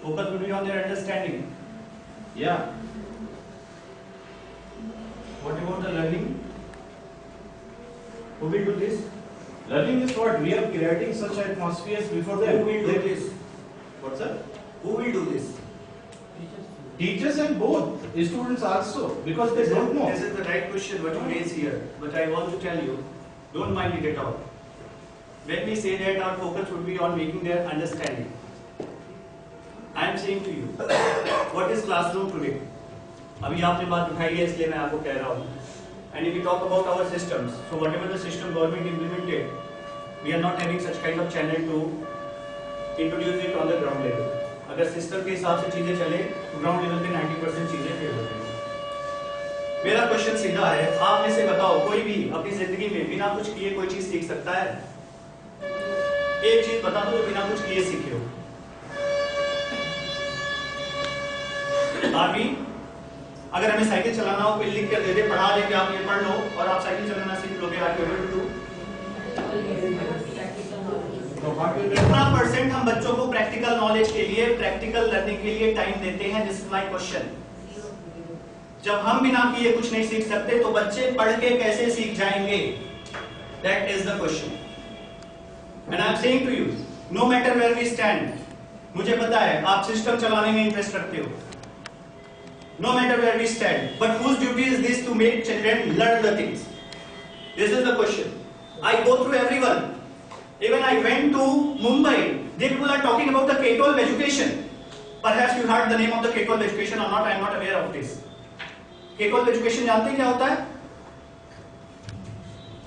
[SPEAKER 2] Focus will be on their understanding.
[SPEAKER 6] Yeah.
[SPEAKER 2] What about the learning? Who will do this?
[SPEAKER 6] Learning is what we are creating such atmospheres before them.
[SPEAKER 2] Who will do this?
[SPEAKER 6] What's that?
[SPEAKER 2] Who will do this?
[SPEAKER 6] Teachers and both students also, because they don't know.
[SPEAKER 2] This is the right question what you raise here. But I want to tell you, don't mind it at all. When we say that our focus would be on making their understanding, I am saying to you, what is classroom today? अभी आपने बात उठाई है इसलिए मैं आपको कह रहा हूँ. And if we talk about our systems, so whatever the system government implemented, we are not having such kind of channel to introduce it on the ground level. अगर सिस्टम के हिसाब से चीजें चले तो ग्राउंड लेवल पे 90% चीजें fail होती हैं. मेरा क्वेश्चन सीधा है, आप में से बताओ कोई भी अपनी जिंदगी में बिना कुछ किए कोई चीज सीख सकता है? एक चीज बता दो जो बिना कुछ किए सीखे हो. आदमी अगर हमें साइकिल चलाना हो, कोई लिख कर दे दे, पढ़ा दे कि आप ये पढ़ लो और आप साइकिल चलाना सीख लोगे, आप एबल टू. कितना परसेंट हम बच्चों को प्रैक्टिकल नॉलेज के लिए, प्रैक्टिकल लर्निंग के लिए टाइम देते हैं? This is my question. जब हम बिना किए कुछ नहीं सीख सकते तो बच्चे पढ़ के कैसे सीख जाएंगे? That is the question. And I am saying to you, no matter where we stand, मुझे पता है आप सिस्टम चलाने में इंटरेस्ट रखते हो. No matter where we stand, but whose duty is this to make children learn the things? This is the question. I go through everyone. Even I went to Mumbai. The people are talking about the K-12 education. Perhaps you heard the name of the K-12 education or not. I am not aware of this. K-12 education जानते हैं क्या होता है?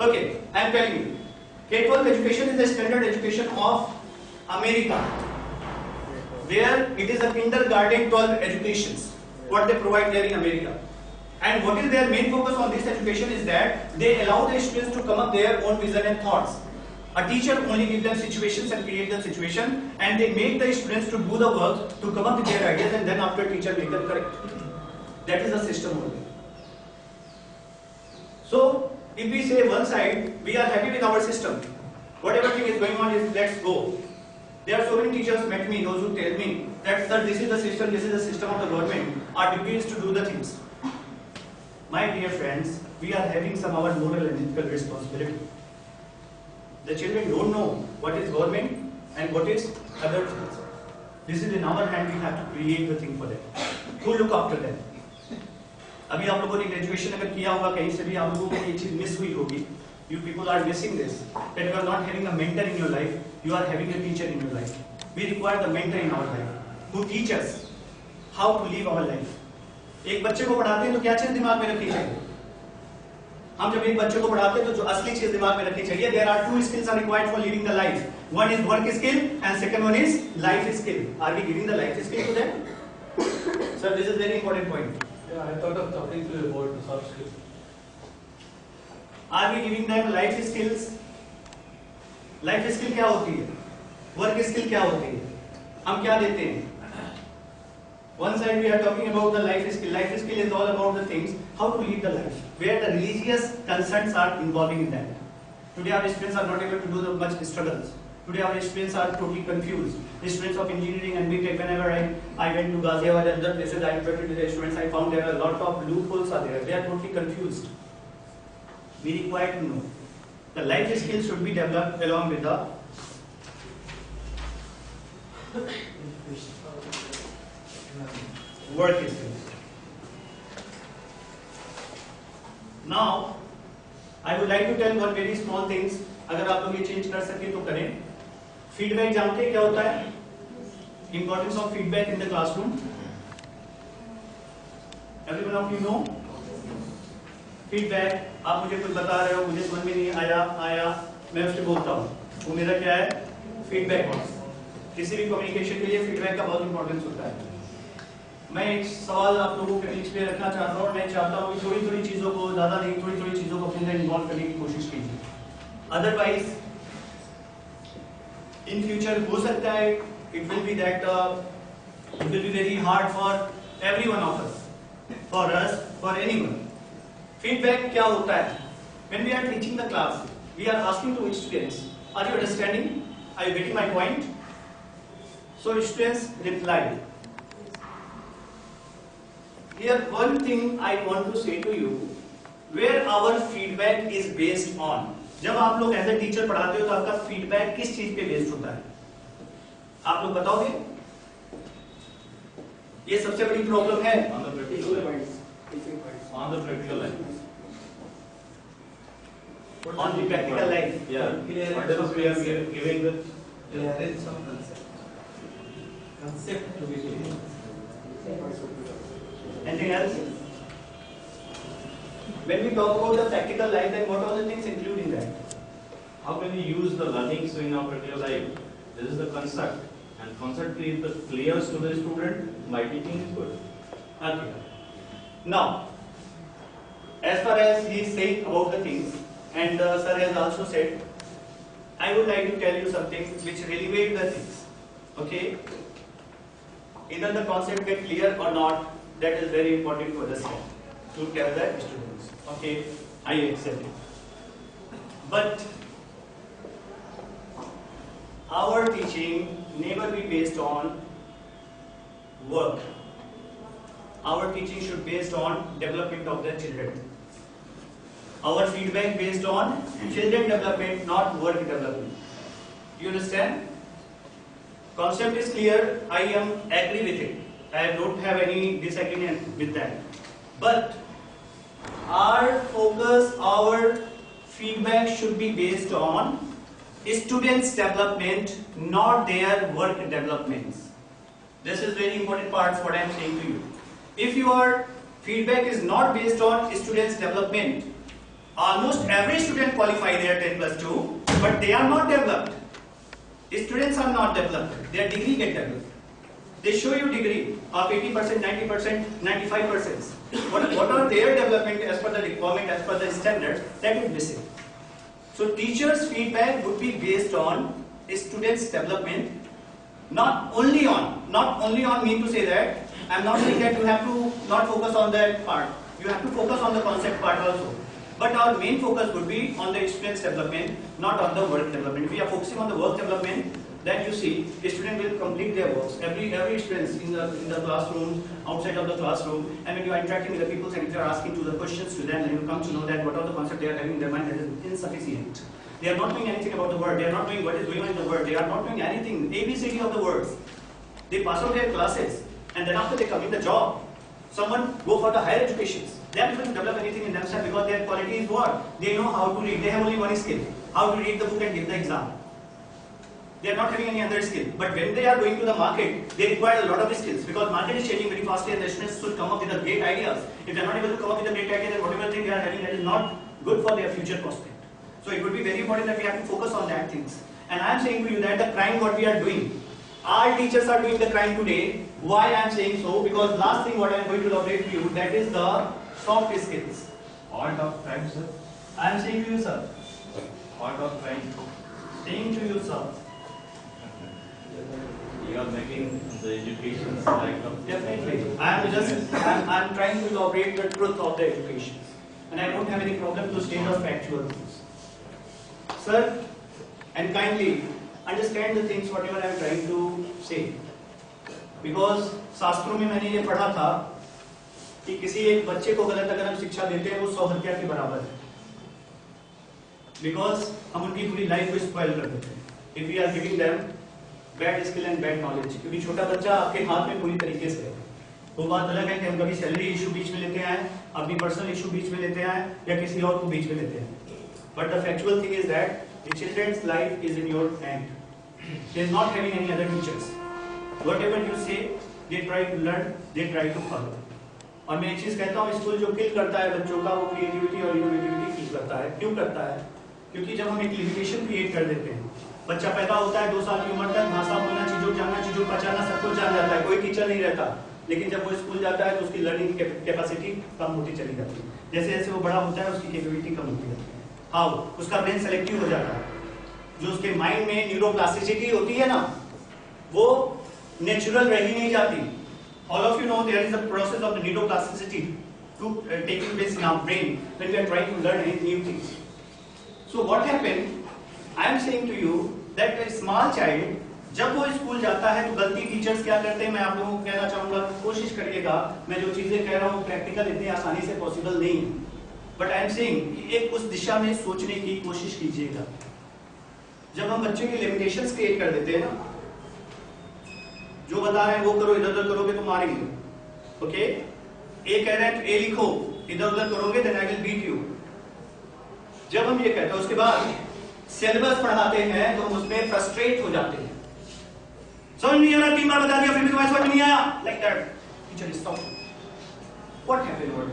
[SPEAKER 2] Okay, I am telling you. K-12 education is the standard education of America. There it is a kindergarten 12 educations. What they provide there in America. And what is their main focus on this education is that they allow the students to come up their own vision and thoughts. A teacher only gives them situations and create the situation, and they make the students to do the work to come up with their ideas, and then after teacher make them correct. That is the system only. So if we say one side we are happy with our system, whatever thing is going on is let's go. There are so many teachers met me, those who tell me that sir, this is the system of the government. Our duty is to do the things. My dear friends, we are having some our moral and ethical responsibility. The children don't know what is government and what is other skills. This is in our hand. We have to create the thing for them. Who look after them? अभी आप लोगों ने graduation अगर किया होगा कहीं से भी आप लोगों को ये चीज मिस हुई होगी. You people are missing this. That you are not having a mentor in your life. You are having a teacher in your life. We require the mentor in our life who teach us how to live our life. एक बच्चे को पढ़ाते हैं तो क्या चीज दिमाग में रखनी चाहिए? हम जब एक बच्चे को पढ़ाते हैं तो जो असली चीज दिमाग में रखनी चाहिए, there are two skills are required for living the life. One is work skill and second one is life skill. Are we giving the life skill to them? Sir, this is very important point.
[SPEAKER 4] Yeah, I thought of talking to you about the soft skills.
[SPEAKER 2] Are we giving them life skills? Life skill क्या होती है? Work skill क्या होती है? हम क्या देते हैं? One side we are talking about the life skill. Life skill is all about the things how to live the life, where the religious concerns are involving in that. Today our students are not able to do the much struggles. Today our students are totally confused. The students of engineering and BTech, whenever I went to Ghaziabad and other places, I interacted with the students, I found there are a lot of loopholes are there. They are totally confused. We require to know. The life skills should be developed along with the work skills. Now, I would like to tell one very small things. अगर आप लोग ये change कर सके तो करें. Feedback जानते हैं क्या होता है? Importance of feedback in the classroom. Everyone of you know? Feedback. आप मुझे कुछ बता रहे हो, मुझे समझ में नहीं आया, मैं उससे बोलता हूँ. वो मेरा क्या है? फीडबैक. किसी भी कम्युनिकेशन के लिए फीडबैक का बहुत इंपॉर्टेंस होता है. मैं एक सवाल आप लोगों के बीच में रखना चाहता हूँ और मैं चाहता हूँ कि थोड़ी चीजों को, ज्यादा नहीं, थोड़ी चीजों को अपने अंदर इन्वॉल्व करने की कोशिश कीजिए. अदरवाइज इन फ्यूचर हो सकता है it will be that it will be very hard for every one of us, for us, for anyone. Feedback क्या होता है? When we are teaching the class, we are asking to students, are you understanding? Are you getting my point? So students reply. Here one thing I want to say to you, where our feedback is based on. जब आप लोग as a teacher पढ़ाते हो तो आपका feedback किस चीज पे बेस्ड होता है? आप लोग बताओगे? ये सबसे बड़ी प्रॉब्लम है.
[SPEAKER 6] On the practical life. On the practical life.
[SPEAKER 2] On the practical life.
[SPEAKER 6] Yeah. What else we are giving the
[SPEAKER 4] Clearance of concept. Concept to be clear.
[SPEAKER 2] Anything else? When we talk about the practical life, then what are the things included in that?
[SPEAKER 6] how can we use the learnings in our practical life? This is the concept, and concept is the clear to the student. My teaching is good.
[SPEAKER 2] Okay. Now, as far as he is saying about the things, and sir has also said, I would like to tell you something which relevate the things. Okay. Either the concept get clear or not, that is very important for the student to tell the students. Okay, I accept it. But our teaching never be based on work. Our teaching should be based on development of the children. Our feedback based on children development, not work development. You understand? Concept is clear. I am agree with it. I don't have any disagreement with that. But our focus, our feedback should be based on students' development, not their work developments. This is very important part of what I am saying to you. If your feedback is not based on students' development, almost every student qualify their 10+2, but they are not developed. Students are not developed. Their degree get developed. They show you degree of 80%, 90%, 95%. What are their development as per the requirement, as per the standards, that is missing. So teachers' feedback would be based on students' development, not only on mean to say that, I am not saying that you have to not focus on that part. You have to focus on the concept part also. But our main focus would be on the students' development, not on the work development. If we are focusing on the work development, then you see the student will complete their works. Every student in the classroom, outside of the classroom, and when you are interacting with the people and if you are asking to the questions to them, then you come to know that what are the concepts they are having in their mind that is insufficient. They are not knowing anything about the word. They are not knowing what is going on in the word. They are not knowing anything, ABCD of the words. They pass out their classes, and then after they come in the job, someone go for the higher educations. They are not able to develop anything in themselves because their quality is what? They know how to read. They have only one skill, how to read the book and give the exam. They are not having any other skill. But when they are going to the market, they require a lot of skills because market is changing very fastly and the students should come up with the great ideas. If they are not able to come up with a great idea, then whatever thing they are having, that is not good for their future prospect. So it would be very important that we have to focus on that things. And I am saying to you that the crime what we are doing, our teachers are doing the crime today. Why I am saying so? Because last thing what I am going to elaborate to you, that is the soft skills.
[SPEAKER 6] Art of crime, sir.
[SPEAKER 2] I am saying to you, sir.
[SPEAKER 6] Art of crime.
[SPEAKER 2] Saying to you, sir.
[SPEAKER 6] You are making the education like of
[SPEAKER 2] Definitely. I am trying to elaborate the truth of the education. And I don't have any problem to state the factual things. Sir, and kindly understand the things whatever I am trying to say. Because शास्त्रों में मैंने ये पढ़ा था कि किसी एक बच्चे को गलत अगर हम शिक्षा देते हैं वो 100 हत्या के बराबर है. Because हम उनकी पूरी लाइफ को स्पॉइल कर देते हैं. If we are giving them bad skill and bad knowledge, क्योंकि छोटा बच्चा आपके हाथ में पूरी तरीके से है. वो बात अलग है कि हम कभी सैलरी इशू बीच में लेते हैं, अपनी पर्सनल इशू बीच में लेते हैं या किसी और को बीच में लेते हैं. But the factual thing is that the children's life is in your hand. They is not having any other teachers. Whatever you say, they try to learn, they try to follow. और मैं एक चीज कहता हूँ, school जो किल करता है बच्चों का, वो क्रिएटिविटी और इनोवेटिविटी किल करता है. क्यों करता है? क्योंकि जब हम एक लिमिटेशन क्रिएट कर देते हैं, बच्चा पैदा होता है 2 साल की उम्र तक, भाषा बोलना, चीजों जानना, चीजों पहचानना सब कुछ जान जाता है, कोई टीचर नहीं रहता. लेकिन जब वो स्कूल जाता है तो उसकी लर्निंग कैपेसिटी कम होती चली जाती है. जैसे जैसे वो बड़ा होता है उसकी कैपेबिलिटी कम होती जाती है. हाउ? उसका ब्रेन सेलेक्टिव हो जाता है. जो उसके माइंड में न्यूरोप्लास्टिसिटी होती है ना, वो नेचुरल रह ही नहीं जाती. All of you know there is a process of the neuroplasticity to taking place in our brain when we are trying to learn any new things. So what happened? I am saying to you that a small child जब वो school जाता है तो गलती teachers क्या करते हैं, मैं आप लोगों को कहना चाहूंगा, कोशिश करिएगा, मैं जो चीजें कह रहा हूँ प्रैक्टिकल इतनी आसानी से पॉसिबल नहीं है, बट आई एम सेइंग एक उस दिशा में सोचने की कोशिश कीजिएगा. जब हम बच्चों की लिमिटेशंस क्रिएट कर देते हैं ना, जो बता रहे हैं वो करो, इधर उधर करोगे तो मारेंगे. ओके, ए कह रहे हैं तो ए लिखो, इधर उधर करोगे then I will beat you. जब हम ये कहते हैं उसके बाद सिलेबस पढ़ाते हैं तो हम उसमें फ्रस्ट्रेट हो जाते हैं. समझ नहीं आ रहा, 3 बार बता दिया फिर भी तुम्हारे समझ नहीं आया, like that. Teacher stop. What happened what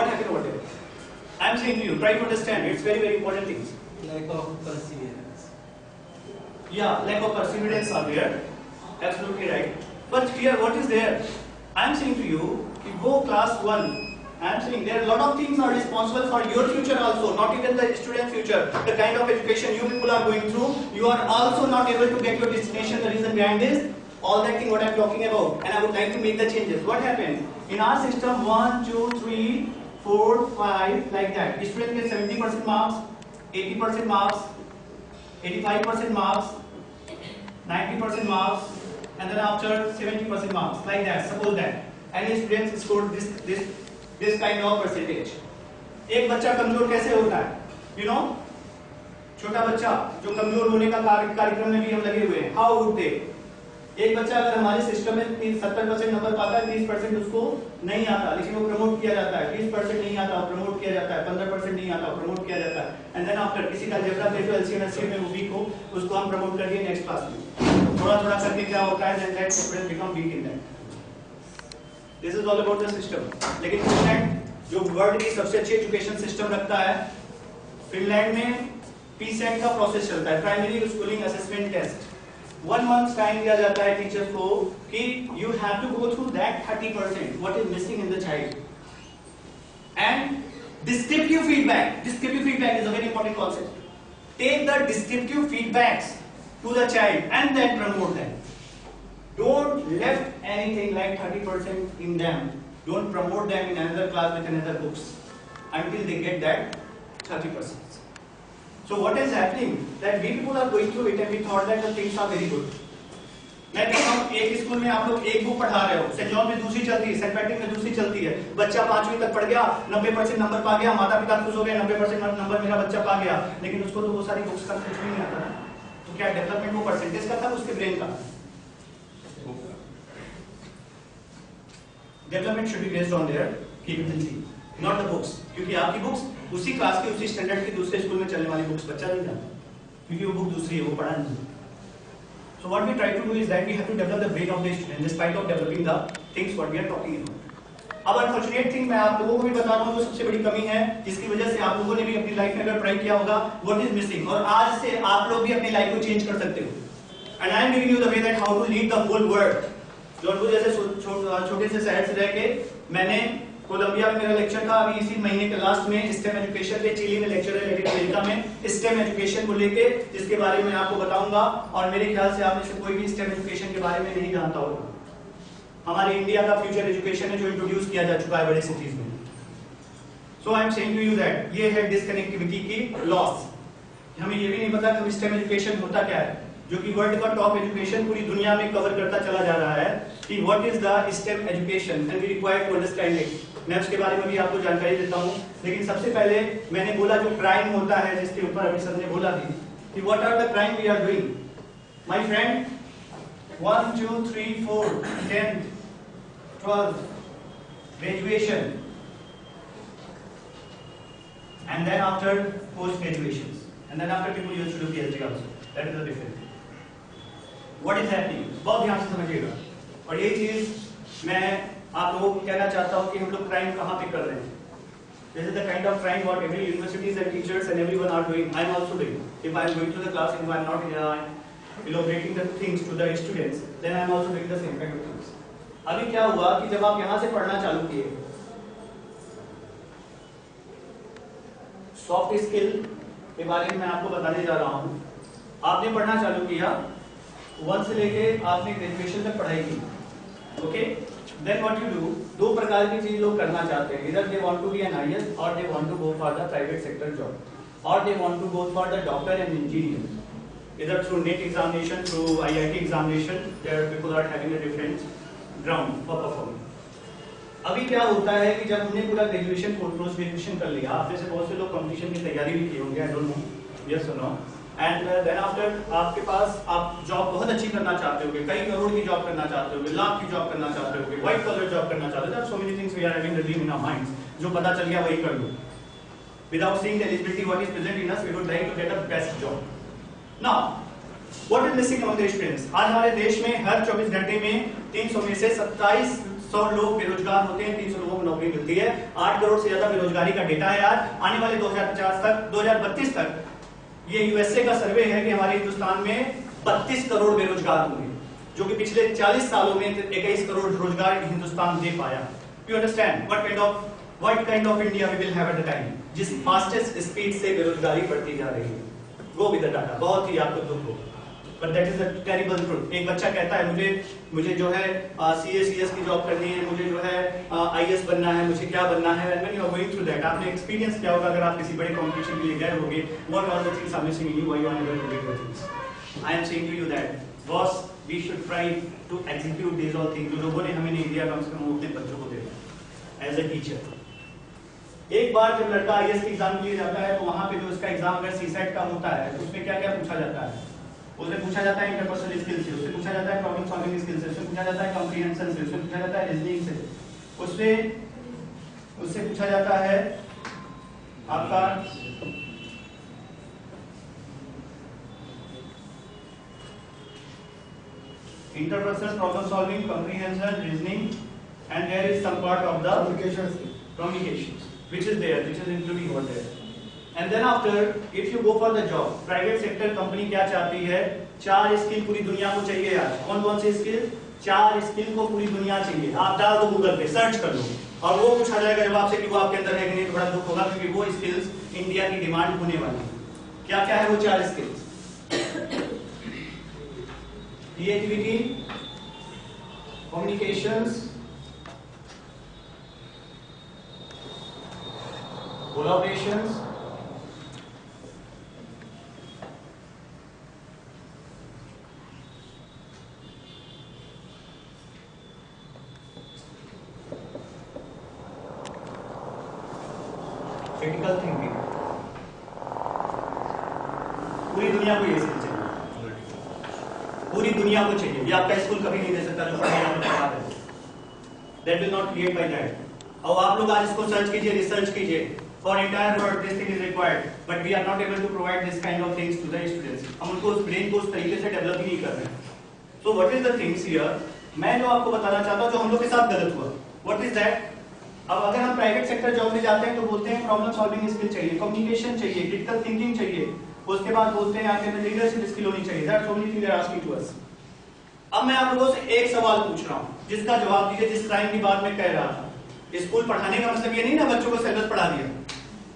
[SPEAKER 2] happened what happened? I am saying to you, try to understand, it's very very important things.
[SPEAKER 4] Lack of perseverance.
[SPEAKER 2] Yeah, lack of perseverance are there. Absolutely right. But here, what is there? I am saying to you, go class 1. I am saying there are a lot of things are responsible for your future also, not even the student future. The kind of education you people are going through, you are also not able to get your destination. The reason behind this, all that thing what I am talking about, and I would like to make the changes. What happened? In our system, 1, 2, 3, 4, 5, like that. Student gets 70% marks, 80% marks, 85% marks, 90% marks, and then after 70% marks, like that. Suppose that any students scored this kind of percentage. एक बच्चा कमजोर कैसे होता है? You know, छोटा बच्चा जो कमजोर होने का कार्यक्रम में भी हम लगे हुए हैं. How would they? एक बच्चा अगर हमारे सिस्टम में 70% नंबर पाता है, 30% उसको नहीं आता, लेकिन वो प्रमोट किया जाता है. 20% नहीं आता, प्रमोट किया जाता है. 15% नहीं आता, प्रमोट किया जाता है. एंड देन आफ्टर किसी का अलजेब्रा देखो, एलसीएम एचसीएम में वो वीक हो, उसको हम प्रमोट कर दिए नेक्स्ट क्लास में. थोड़ा थोड़ा करके क्या होता है, then that student become weak in that. This is all about the system. लेकिन फिनलैंड जो वर्ल्ड की सबसे अच्छी एजुकेशन सिस्टम रखता है, फिनलैंड में पीसेट का प्रोसेस चलता है, primary schooling assessment test. 1 month time दिया जाता है टीचर्स को कि you have to go through that 30% what is missing in the child. And descriptive feedback is a very important concept. Take the descriptive feedbacks to the child and then promote them. Don't left anything like 30% in them. Don't promote them in another class with another books until they get that 30%. So what is happening? That we people are going through it and we thought that the things are very good. मैं कहता हूँ एक school में आप लोग एक book पढ़ा रहे हो, सेंट जॉन में दूसरी चलती है, सेंट पैट्रिक में दूसरी चलती है, बच्चा 5वीं तक पढ़ गया, 90% नंबर पा गया, माता पिता खुश हो गए, 90% नंबर मेरा बच्चा पा गया, लेकिन उसको तो वो सारी बुक्स का कुछ भी नहीं आता ना। तो क्या डेवलपमेंट वो परसेंटेज का था उसके ब्रेन का? Development should be based on their capability, not the books, क्योंकि आपकी बुक्स उसी क्लास की उसी स्टैंडर्ड की दूसरे स्कूल में चलने वाली बुक्स बच्चा नहीं जानता, क्योंकि वो बुक दूसरी है, वो पढ़ा नहीं। So what we try to do is that we have to develop the brain of the student despite of developing the things what we are talking about. अब अनफॉर्चुनेट थिंग मैं आप लोगों को भी बता रहा हूँ जो सबसे बड़ी कमी है, जिसकी वजह से आप लोगों ने भी अपनी लाइफ में अगर ट्राई किया होगा, what is missing, और आज से आप लोग भी अपनी लाइफ को चेंज कर सकते हो। And I am giving you the way that how to lead the whole world. Jaunpur जैसे छोटे से शहर से रह के मैंने कोलंबिया में मेरा लेक्चर था, अभी इसी महीने के लास्ट में स्टेम एजुकेशन के चिली में लेक्चर है, लैटिन अमेरिका में स्टेम एजुकेशन को लेके, जिसके बारे में आपको बताऊंगा, और मेरे ख्याल से आप में से कोई भी स्टेम एजुकेशन के बारे में नहीं जानता होगा। हमारे इंडिया का फ्यूचर एजुकेशन है जो इंट्रोड्यूस किया जा चुका है बड़े सिटीज में। So I am saying to you that ये है डिसकनेक्टिविटी की लॉस। हमें ये भी नहीं पता कि स्टेम एजुकेशन होता क्या है, जो कि वर्ल्ड का टॉप एजुकेशन पूरी दुनिया में कवर करता चला जा रहा है कि what is the STEM education and we require to understand it. मैं उसके बारे में भी आपको जानकारी देता हूं, लेकिन सबसे पहले मैंने बोला जो क्राइम होता है, जिसके ऊपर अभी सर ने बोला थी कि what are the crime we are doing my friend. 1 2 3 4 10 12 graduation and then after post graduations and then after people used to do PhD also. That is the difference. What is happening? बहुत ध्यान से समझिएगा, और ये चीज मैं आप लोगों को कहना चाहता हूँ कि हम लोग क्राइम कहाँ पे कर रहे हैं। This is the kind of crime what every universities and teachers and everyone are doing. I am also doing. If I am going to the class, if I am not elaborating the things to the students, then I am also doing the same kind of things. अभी क्या हुआ कि जब आप यहाँ से पढ़ना चालू किए, सॉफ्ट स्किल के बारे में मैं आपको बताने जा रहा हूँ। आपने पढ़ना चालू किया, 1 से लेके आपने ग्रेजुएशन तक पढ़ाई की, okay? Then what you do, दो प्रकार की चीज लोग करना चाहते हैं, either they want to be an IAS or they want to go for the private sector job or they want to go for the doctor and engineer, either through NET examination, through IIT examination, there people are having a different ground for performing. अभी क्या होता है कि जब हमने पूरा graduation post graduation कर लिया, आप में से बहुत से लोग कंपटीशन की तैयारी भी की होंगे, आई डोंट नो, यस और नो, एंड देन आफ्टर आपके पास आप जॉब बहुत अच्छी करना चाहते होगे, कई करोड़ की जॉब करना चाहते होगे, लाख की जॉब करना चाहते होगे, व्हाइट कलर जॉब करना चाहते हो, so many things we are having the dream in our minds, जो पता चल गया वही कर लो, without seeing the eligibility what is present in us, we would like to get a best job. Now what is missing among the students? आज हमारे देश में हर 24 घंटे में 300 में से 2700 लोग बेरोजगार होते हैं, 300 लोगों को नौकरी मिलती है, 8 करोड़ से ज्यादा बेरोजगारी का डेटा है आज। आने वाले 2050 तक, 2032 तक ये यूएसए का सर्वे है कि हमारे हिंदुस्तान में 32 करोड़ बेरोजगार होंगे, जो कि पिछले 40 सालों में 21 करोड़ रोजगार हिंदुस्तान दे पाया। You understand what kind of India we will have at the time, जिस फास्टेस्ट स्पीड से बेरोजगारी बढ़ती जा रही है। गो विद द डाटा, बहुत ही आपको दुख हो, but that is the terrible truth. एक बच्चा कहता है मुझे जो है सीएस की जॉब करनी है, मुझे जो है आईएएस बनना है, मुझे क्या बनना है, and when you are going through that, आपने एक्सपीरियंस किया होगा अगर आप किसी बड़े कंपटीशन के लिए गए होंगे, what are the things are missing in you, why you are not doing the things. I am saying to you that boss we should try to execute these all things जो लोगों ने हमें नहीं दिया, कम से कम अपने बच्चों को दे एज अ टीचर। एक बार जब लड़का आईएएस के एग्जाम के लिए जाता है, तो वहां पे जो उसका एग्जाम अगर सीसेट का होता है, तो उसमें क्या क्या पूछा जाता है? उसमें पूछा जाता है इंटरपर्सनल स्किल से, उससे पूछा जाता है प्रॉब्लम सॉल्विंग स्किल से, उससे पूछा जाता है कॉम्प्रिहेंशन से, उससे पूछा जाता है रीजनिंग से, उससे पूछा जाता है आपका interpersonal problem solving, comprehension, reasoning, and there is some part of the communications, which is there, which is including over there. And then after, if you go for the job, private sector company क्या चाहती है? 4 skill पूरी दुनिया को चाहिए आज। कौन कौन से स्किल? 4 स्किल को पूरी दुनिया चाहिए। आप डाल दो गूगल पे, सर्च कर लो, और वो पूछा जाएगा जब आपसे कि वो आपके अंदर है कि नहीं। थोड़ा दुख होगा क्योंकि वो स्किल्स इंडिया की डिमांड होने वाली है। क्या क्या है वो 4 skills? Creativity, communications, collaborations, critical thinking. पूरी दुनिया को ये स्किल चाहिए, पूरी दुनिया को चाहिए। ये आपका स्कूल कभी नहीं दे सकता जो पढ़ाई में पढ़ा है। That will not create by that. अब आप लोग आज इसको सर्च कीजिए, रिसर्च कीजिए। For entire world this thing is required, but we are not able to provide this kind of things to the students. हम उनको उस ब्रेन को उस तरीके से डेवलप ही नहीं कर रहे हैं। So what is the things here? मैं जो आपको बताना चाहता हूँ जो हम लोग के साथ गलत हुआ, what is that? अब अगर हम प्राइवेट सेक्टर जॉब में जाते हैं तो बोलते हैं प्रॉब्लम सॉल्विंग स्किल चाहिए, कम्युनिकेशन चाहिए, क्रिटिकल थिंकिंग चाहिए, उसके बाद बोलते हैं आपके अंदर लीडरशिप स्किल होनी चाहिए। That's only thing they are asking to us. अब मैं आप लोगों से एक सवाल पूछ रहा हूँ जिसका जवाब दीजिए, जिस क्राइम की बात मैं कह रहा था। स्कूल पढ़ाने का मतलब ये नहीं ना बच्चों को सिलेबस पढ़ा दिया।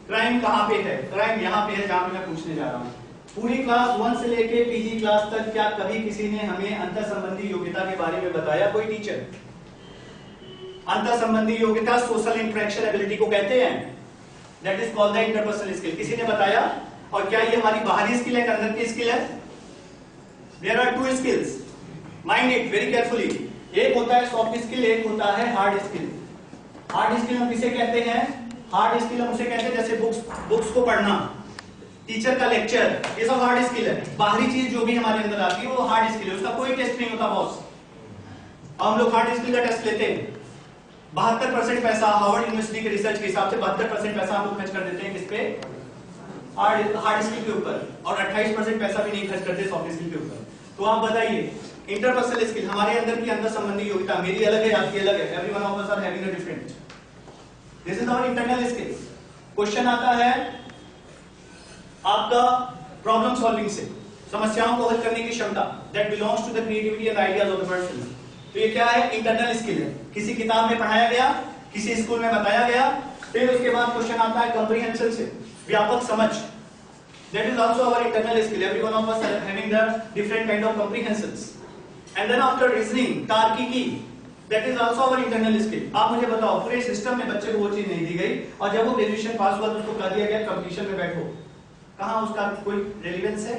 [SPEAKER 2] क्राइम कहाँ पे है? क्राइम यहाँ पे है जहाँ पे मैं पूछने जा रहा हूँ। पूरी क्लास 1 से लेके पीजी क्लास तक क्या कभी किसी ने हमें अंतर संबंधी योग्यता के बारे में बताया? कोई टीचर? अंतर संबंधी योग्यता सोशल इंटरेक्शन एबिलिटी को कहते हैं, that is called the interpersonal skill. किसी ने बताया? और क्या ये हमारी बाहरी स्किल है, अंदर की स्किल है? There are 2 skills, mind it very carefully. एक होता है सॉफ्ट स्किल, एक होता है हार्ड स्किल। हार्ड स्किल हम किसे कहते हैं? हार्ड स्किल हम उसे कहते हैं जैसे बुक्स को पढ़ना, टीचर का लेक्चर, ये सब हार्ड स्किल है। बाहरी चीज जो भी हमारे अंदर आती है वो हार्ड स्किल है, उसका कोई टेस्ट नहीं होता बॉस। हम लोग हार्ड स्किल का टेस्ट लेते हैं। 72% पैसा हार्वर्ड यूनिवर्सिटी के रिसर्च के हिसाब से 72% पैसा हम लोग खर्च कर देते हैं किस पे? हार्ड स्किल के ऊपर, और 28% पैसा भी नहीं खर्च करते सॉफ्ट स्किल के ऊपर। तो आप बताइए, इंटरपर्सनल स्किल हमारे अंदर की अंदर संबंधी योग्यता, मेरी अलग है, आपकी अलग है, everyone of us are having a different. This is our internal skill. Question आता है आपका प्रॉब्लम सॉल्विंग से, समस्याओं को हल करने की क्षमता, that belongs to the creativity and ideas of the person. तो ये क्या है? इंटरनल स्किल है, किसी किताब में पढ़ाया गया, किसी स्कूल में बताया गया। फिर उसके बाद क्वेश्चन आता है कॉम्प्रिहेंशन से, व्यापक समझ, that is also our internal skill. Everyone of us are having the different kind of comprehensions. And then after reasoning, तार्किकी, that is also our internal skill. आप मुझे बताओ, पूरे सिस्टम में बच्चे को वो चीज नहीं दी गई, और जब वो ग्रेजुएशन पास हुआ तो उसको कह दिया गया कंपटीशन में बैठो। कहां उसका कोई रेलेवेंस है?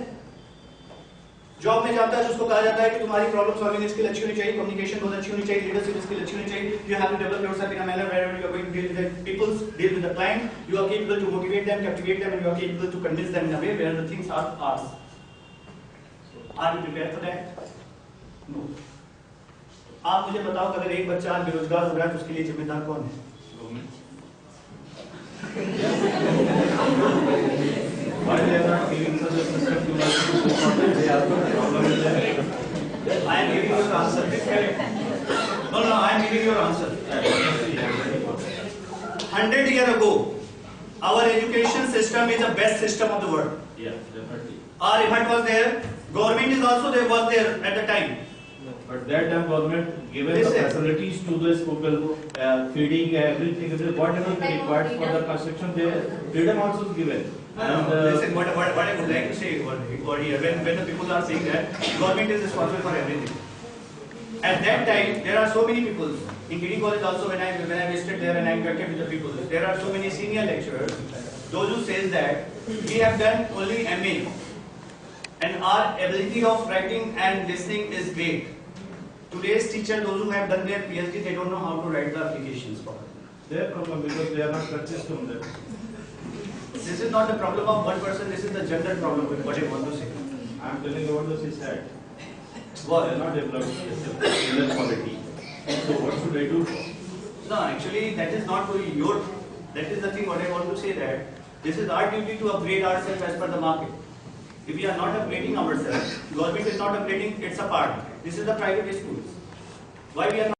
[SPEAKER 2] जॉब में जाता है तो उसको कहा जाता है कि तुम्हारी प्रॉब्लम सॉल्विंग स्किल अच्छी होनी चाहिए, कम्युनिकेशन बहुत अच्छी होनी चाहिए, लीडरशिप स्किल अच्छी होनी चाहिए, you have to develop yourself in a manner where you are going to deal with the people, deal with the client, you are capable to motivate them, captivate them, and you are capable to convince them in a way where the things are ours. Are you prepared for that? No. आप मुझे बताओ, अगर एक बच्चा आज बेरोजगार हो रहा है तो उसके लिए जिम्मेदार कौन है?
[SPEAKER 6] Why they are not giving such a system to us to go for that? They are the problem is there.
[SPEAKER 2] I am giving you the answer. No, I am giving you your answer. 100 years ago, our education system is the best system of the world.
[SPEAKER 6] Yeah, definitely.
[SPEAKER 2] Or if it was there, government is also there, was there at the time.
[SPEAKER 6] But that time government given the
[SPEAKER 2] Listen.
[SPEAKER 6] facilities to those people, feeding, everything, whatever they required for the construction, they freedom also is given. And
[SPEAKER 2] Listen, what I would like to say over here, when the people are saying that government is responsible for everything. At that time, there are so many people. In KD College also, when I visited there and I interacted with the people, there are so many senior lecturers, those who says that we have done only MA, and our ability of writing and listening is great. Today's teacher, those who have done their PhD, they don't know how to write the applications properly.
[SPEAKER 6] their problem because they are not practiced on that.
[SPEAKER 2] This is not the problem of one person, this is the general problem, what I want to say.
[SPEAKER 6] I am telling you what the she said.
[SPEAKER 2] What?
[SPEAKER 6] They are not developed in that quality. So what should I do?
[SPEAKER 2] No, actually, that is not only your, that is the thing what I want to say, that this is our duty to upgrade ourselves as per the market. If we are not upgrading ourselves, government is not upgrading, it's a part. This is the private schools. Why we are